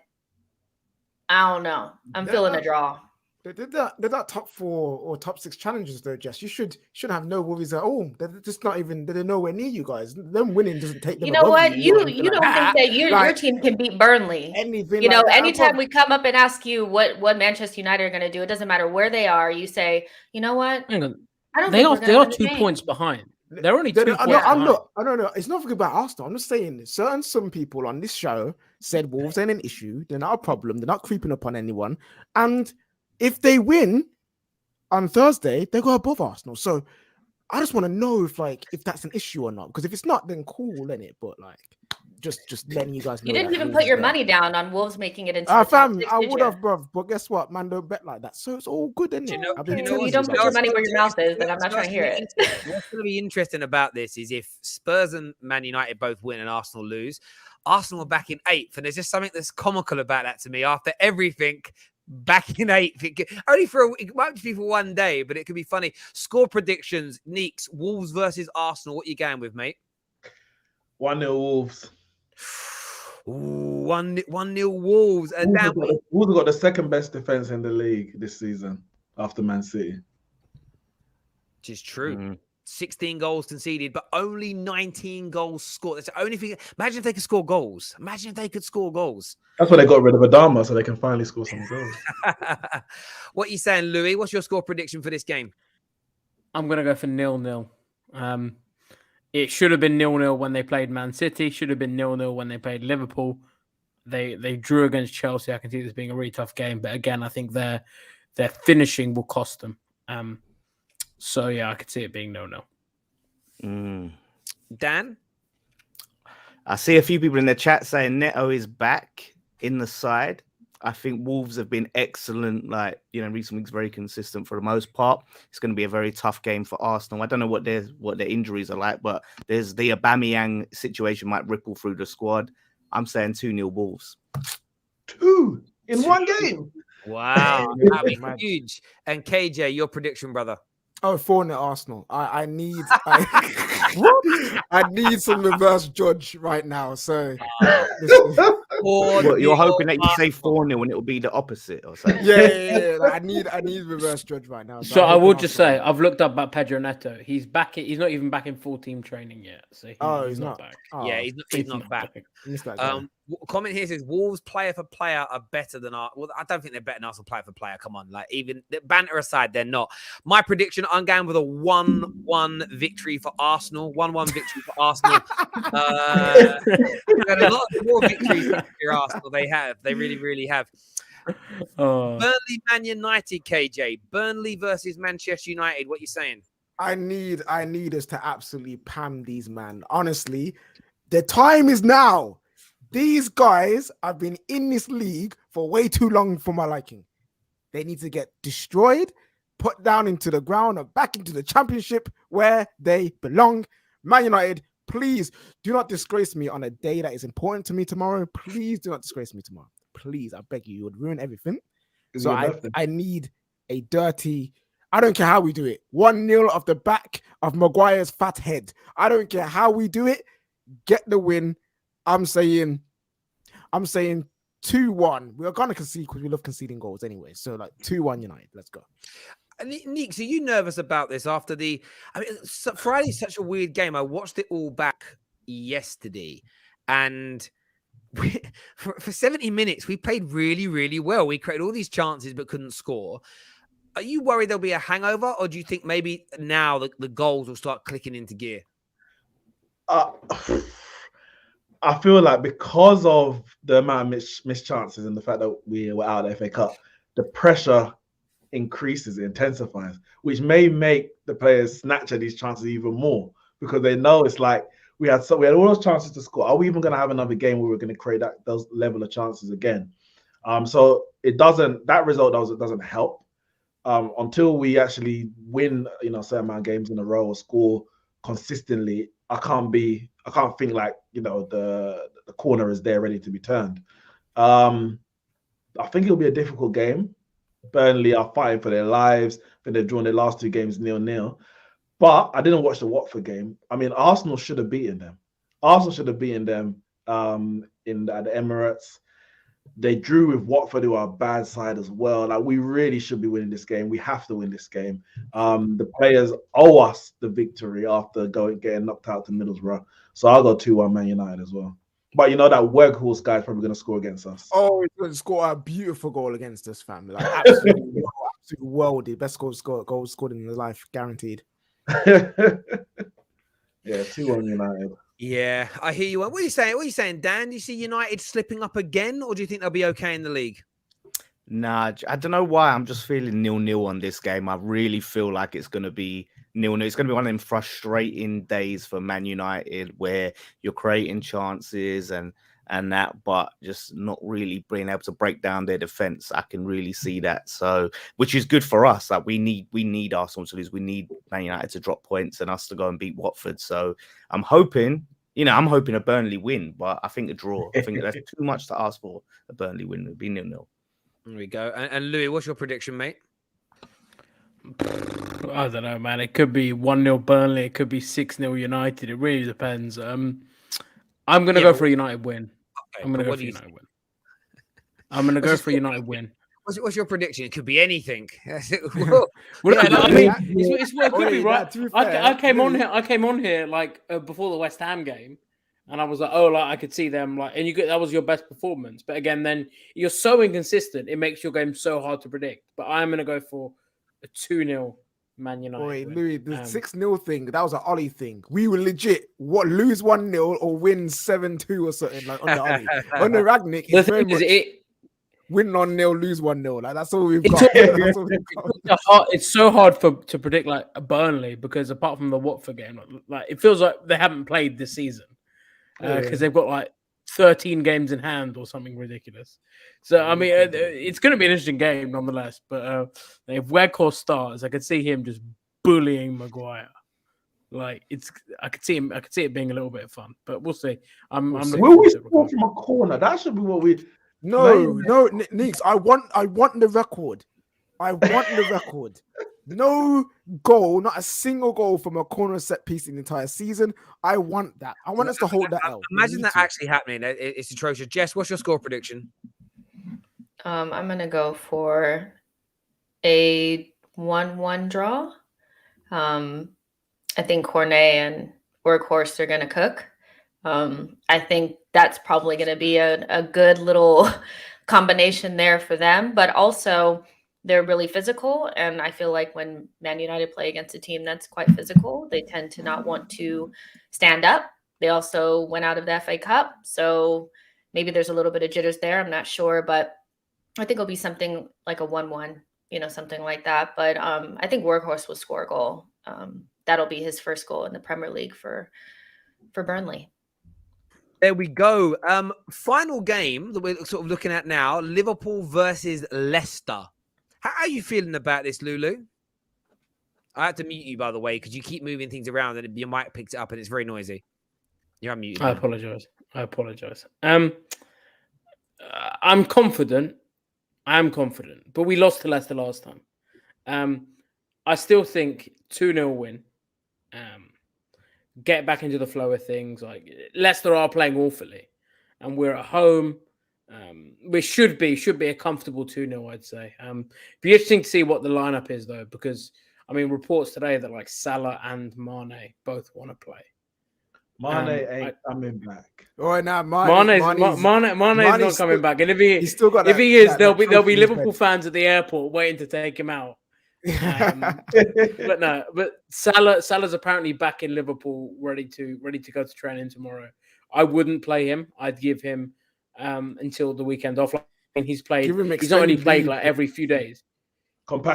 I don't know. I'm feeling a draw. They're that top 4 or top 6 challenges though, Jess. You should have no worries at all. They're just not even. They're nowhere near you guys. Them winning doesn't take them. You know what? You don't think that your team can beat Burnley. Anything. You know, anytime we come up and ask you what Manchester United are going to do, it doesn't matter where they are. You say, you know what? Hang on. I don't. They are 2 points behind. They're only 2 points behind. I don't know. It's nothing about Arsenal. I'm just saying some people on this show said Wolves ain't an issue. They're not a problem. They're not creeping up on anyone. And if they win on Thursday, they go above Arsenal. So I just want to know if that's an issue or not. Because if it's not, then cool, isn't it? But like, just letting you guys know. You didn't even put your money down on Wolves making it into the top 6, I would have, bruv. But guess what? Man, don't bet like that. So it's all good, isn't it? You don't put your money where your mouth is, then I'm not trying to hear it. What's going to be interesting about this is if Spurs and Man United both win and Arsenal lose, Arsenal are back in 8th. And there's just something that's comical about that to me. After everything, back in 8th. It might be for one day, but it could be funny. Score predictions, Neeks, Wolves versus Arsenal. What are you going with, mate? 1-0 Wolves. Ooh, 1-0 Wolves. Wolves have got the second best defense in the league this season after Man City. Which is true. 16 goals conceded, but only 19 goals scored. That's the only thing. Imagine if they could score goals. That's why they got rid of Adama, so they can finally score some goals. What are you saying, Louis? What's your score prediction for this game? I'm going to go for 0-0. It should have been 0-0 when they played Man City. Should have been 0-0 when they played Liverpool. They drew against Chelsea. I can see this being a really tough game, but again, I think their finishing will cost them. So yeah, I could see it being 0-0. Dan? I see a few people in the chat saying Neto is back in the side. I think Wolves have been excellent, recent weeks, very consistent for the most part. It's going to be a very tough game for Arsenal. I don't know what their injuries are like, but there's the Aubameyang situation might ripple through the squad. I'm saying 2-0 Wolves. 2 in one game. Wow, that was huge. And KJ, your prediction, brother? Oh, 4-0 Arsenal. I need some reverse judge right now. So you're hoping that you say 4-0 and it will be the opposite or something. Yeah. Like, I need reverse judge right now. So I will just say I've looked up about Pedro Neto. He's back. He's not even back in full team training yet. So he's not back. Yeah, he's not back. Comment here says Wolves player for player are better than Arsenal. Well, I don't think they're better than Arsenal player for player. Come on, even banter aside, they're not. My prediction: I'm going with a 1-1 victory for Arsenal. 1-1 victory for Arsenal. A lot more victories for Arsenal. They really, really have. Burnley, Man United, KJ. Burnley versus Manchester United. What are you saying? I need us to absolutely pam these man. Honestly, the time is now. These guys have been in this league for way too long for my liking. They need to get destroyed, put down into the ground, or back into the championship where they belong. Man United, please do not disgrace me on a day that is important to me tomorrow. Please do not disgrace me tomorrow. Please, I beg you. You would ruin everything. So I need a dirty. I don't care how we do it. 1-0 off the back of Maguire's fat head. I don't care how we do it. Get the win. I'm saying 2-1. We're gonna concede because we love conceding goals anyway. So like 2-1 United. Let's go. Neeks, are you nervous about this after the? I mean, Friday's such a weird game. I watched it all back yesterday, and for 70 minutes we played really, really well. We created all these chances but couldn't score. Are you worried there'll be a hangover, or do you think maybe now the goals will start clicking into gear? I feel like because of the amount of missed chances and the fact that we were out of the FA Cup, the pressure increases, it intensifies, which may make the players snatch at these chances even more because they know it's like we had all those chances to score. Are we even going to have another game where we're going to create those level of chances again? So that result doesn't help until we actually win, a certain amount of games in a row or score consistently. I can't think like the corner is there ready to be turned. I think it'll be a difficult game. Burnley are fighting for their lives. I think they've drawn their last 2 games 0-0. But I didn't watch the Watford game. I mean, Arsenal should have beaten them. At the Emirates. They drew with Watford, who are a bad side as well. Like, we really should be winning this game. We have to win this game. The players owe us the victory after getting knocked out to Middlesbrough. So I'll go 2-1 Man United as well. But that Weghorst guy is probably going to score against us. Oh, he's going to score a beautiful goal against us, fam. Like, absolutely worldy. Best goal scored in his life, guaranteed. Yeah, 2-1 United. Yeah, I hear you. What are you saying? What are you saying, Dan? Do you see United slipping up again, or do you think they'll be okay in the league? Nah, I don't know why. I'm just feeling 0-0 on this game. I really feel like it's going to be 0-0. It's going to be one of them frustrating days for Man United where you're creating chances and that, but just not really being able to break down their defense. I can really see that. So, which is good for us. Like we need Arsenal to lose. We need Man United to drop points and us to go and beat Watford. So I'm hoping a Burnley win, but I think a draw. I think that's too much to ask for. A Burnley win would be 0-0. There we go. And Louis, what's your prediction, mate? I don't know, man. It could be 1-0 Burnley. It could be 6-0 United. It really depends. I'm going to go for a United win. Okay, I'm going to go for a United win. I'm going to go for a United win. What's your prediction? It could be anything. Well, I mean, it could be right. I came on here like before the West Ham game, and I was like, oh, like I could see them like, and that was your best performance. But again, then you're so inconsistent, it makes your game so hard to predict. But I'm going to go for a 2-0 Man United. Wait, Louis, the 6-0 thing, that was an Ollie thing. We were legit lose 1-0 or win 7-2 or something like on the Ollie. On the Ragnick, it's very much win 1-0, lose 1-0. Like that's all we've got. It's so hard to predict like a Burnley because apart from the Watford game, like it feels like they haven't played this season because they've got like 13 games in hand or something ridiculous. So I mean, it's going to be an interesting game nonetheless. But if Weghorst starts, I could see him just bullying Maguire. Like I could see it being a little bit of fun. But we'll see. Will we score from a corner? That should be what we. No, Neeks. I want the record. I want the record. No goal, not a single goal from a corner set piece in the entire season. I want that. I want us to hold that out. Imagine that actually happening. It's atrocious. Jess, what's your score prediction? I'm going to go for a 1-1 draw. I think Cornet and Weghorst are going to cook. I think that's probably going to be a good little combination there for them. But also, they're really physical. And I feel like when Man United play against a team that's quite physical, they tend to not want to stand up. They also went out of the FA Cup. So maybe there's a little bit of jitters there. I'm not sure. But I think it'll be something like a 1-1, something like that. But I think Weghorst will score a goal. That'll be his first goal in the Premier League for Burnley. There we go. Final game that we're sort of looking at now, Liverpool versus Leicester. How are you feeling about this, Lulu? I had to mute you, by the way, because you keep moving things around and your mic picks it up and it's very noisy. You're unmuted. I apologize. I'm confident. I am confident, but we lost to Leicester last time. I still think 2-0 win. Get back into the flow of things. Like Leicester are playing awfully, and we're at home. We should be a comfortable 2-0, I'd say. Be interesting to see what the lineup is though, because I mean reports today that like Salah and Mane both want to play. Mane ain't coming back. Oh, now Mane's not coming back, and he's still got if he is, there'll be Liverpool fans at the airport waiting to take him out. But Salah's apparently back in Liverpool, ready to go to training tomorrow. I wouldn't play him. I'd give him until the weekend off. He's played. He's not only played like every few days.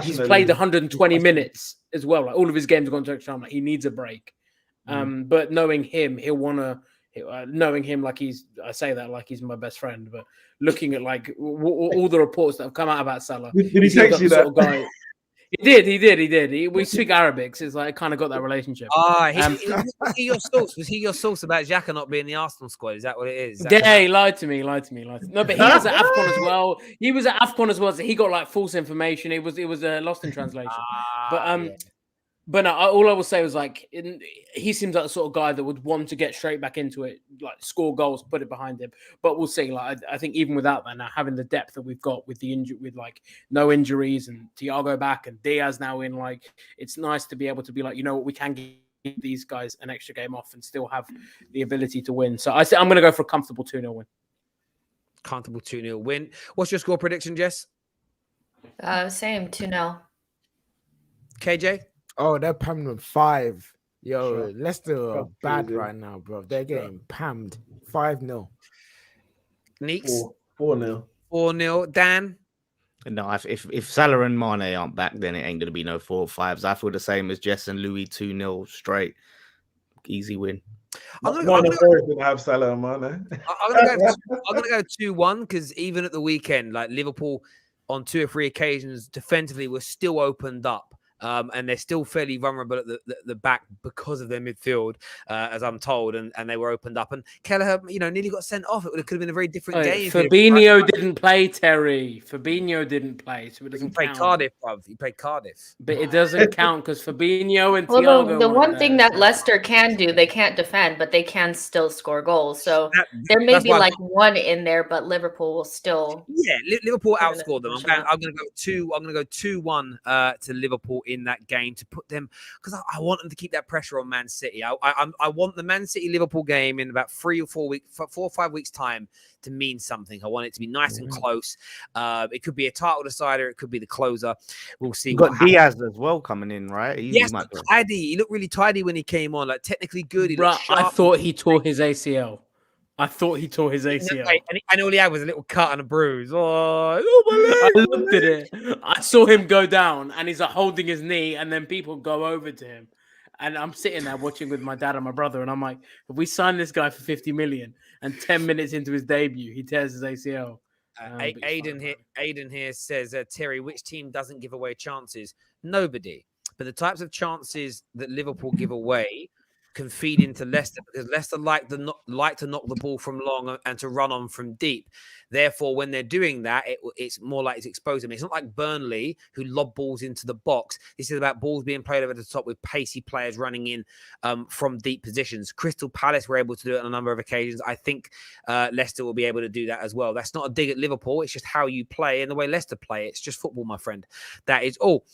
He's played 120 minutes as well. Like all of his games have gone to extra time. Like he needs a break. But knowing him, he'll want to. Knowing him, like I say that like he's my best friend. But looking at like all the reports that have come out about Salah, did he text you that? Sort of guy, He did. We speak Arabic, so it's like I kind of got that relationship. Was he your source? Was he your source about Xhaka not being in the Arsenal squad? Is that what it is? Yeah, he lied to me. No, but he was at AFCON as well. So he got like false information. It was lost in translation. But no, all I will say was like he seems like the sort of guy that would want to get straight back into it, like score goals, put it behind him. But we'll see. Like I think even without that, now having the depth that we've got with the with like no injuries and Thiago back and Diaz now in, like it's nice to be able to be like, you know what, we can give these guys an extra game off and still have the ability to win. So I'm going to go for a comfortable 2-0 win. Comfortable 2-0 win. What's your score prediction, Jess? Same 2-0. KJ. Oh, they're pammed with 5. Yo, Sure. Leicester are bad right now, bro. They're getting pammed. 5-0. Neeks. 4-0. 4-0. Dan. No, if Salah and Mane aren't back, then it ain't going to be no 4 or 5s. I feel the same as Jess and Louis. 2-0 straight. Easy win. I'm gonna have Salah and Mane. I'm gonna go 2-1 because even at the weekend, like Liverpool on 2 or 3 occasions defensively were still opened up. And they're still fairly vulnerable at the back because of their midfield, as I'm told, and they were opened up. And Kelleher, nearly got sent off. It could have been a very different game. Fabinho didn't play, Terry. Fabinho didn't play, so it doesn't count. Cardiff, bruv. He played Cardiff. But it doesn't count because Fabinho and Thiago. The one thing that Leicester can do, they can't defend, but they can still score goals. So there may be like one in there, but Liverpool will still. Yeah, Liverpool outscored them. I'm going to go 2-1 to Liverpool in that game to put them, because I want them to keep that pressure on Man City. I want the Man City Liverpool game in about 4 or 5 weeks time to mean something. I want it to be nice and close. It could be a title decider. It could be the closer. We'll see. You've got Diaz as well coming in, right? Yes, tidy. He looked really tidy when he came on. Like technically good. He looked sharp. I thought he tore his ACL. And all he had was a little cut and a bruise. Oh I looked at it. I saw him go down and he's like holding his knee, and then people go over to him. And I'm sitting there watching with my dad and my brother, and I'm like, if we sign this guy for 50 million and 10 minutes into his debut, he tears his ACL. Aiden here says, Terry, which team doesn't give away chances? Nobody. But the types of chances that Liverpool give away can feed into Leicester, because Leicester like to knock the ball from long and to run on from deep. Therefore, when they're doing that, it's more likely to expose them. It's not like Burnley, who lob balls into the box. This is about balls being played over the top with pacey players running in from deep positions. Crystal Palace were able to do it on a number of occasions. I think Leicester will be able to do that as well. That's not a dig at Liverpool. It's just how you play and the way Leicester play. It's just football, my friend. That is all.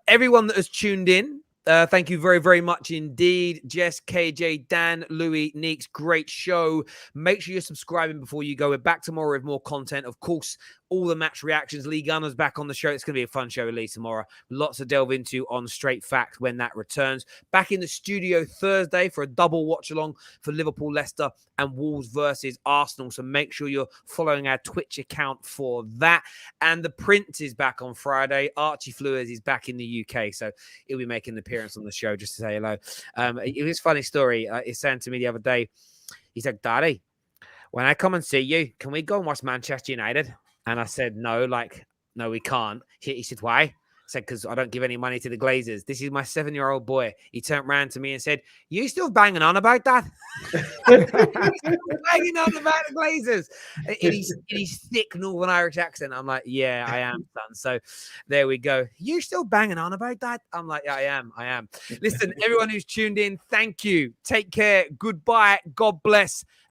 Everyone that has tuned in, thank you very, very much indeed. Jess, KJ, Dan, Louis, Neeks, great show. Make sure you're subscribing before you go. We're back tomorrow with more content. Of course, all the match reactions. Lee Gunner's back on the show. It's going to be a fun show with Lee tomorrow. Lots to delve into on Straight Fact when that returns. Back in the studio Thursday for a double watch along for Liverpool, Leicester, and Wolves versus Arsenal. So make sure you're following our Twitch account for that. And the Prince is back on Friday. Archie Fleurs is back in the UK. So he'll be making an appearance on the show just to say hello. It was a funny story. He's saying to me the other day, he said, Daddy, when I come and see you, can we go and watch Manchester United? And I said, no, we can't. He said, why? said, because I don't give any money to the Glazers. This is my 7-year-old boy. He turned around to me and said, "You still banging on about that?" Banging on about the Glazers in his thick Northern Irish accent. I'm like, yeah, I am, son. So there we go. You still banging on about that? I'm like, yeah, I am. Listen, everyone who's tuned in, thank you. Take care. Goodbye. God bless.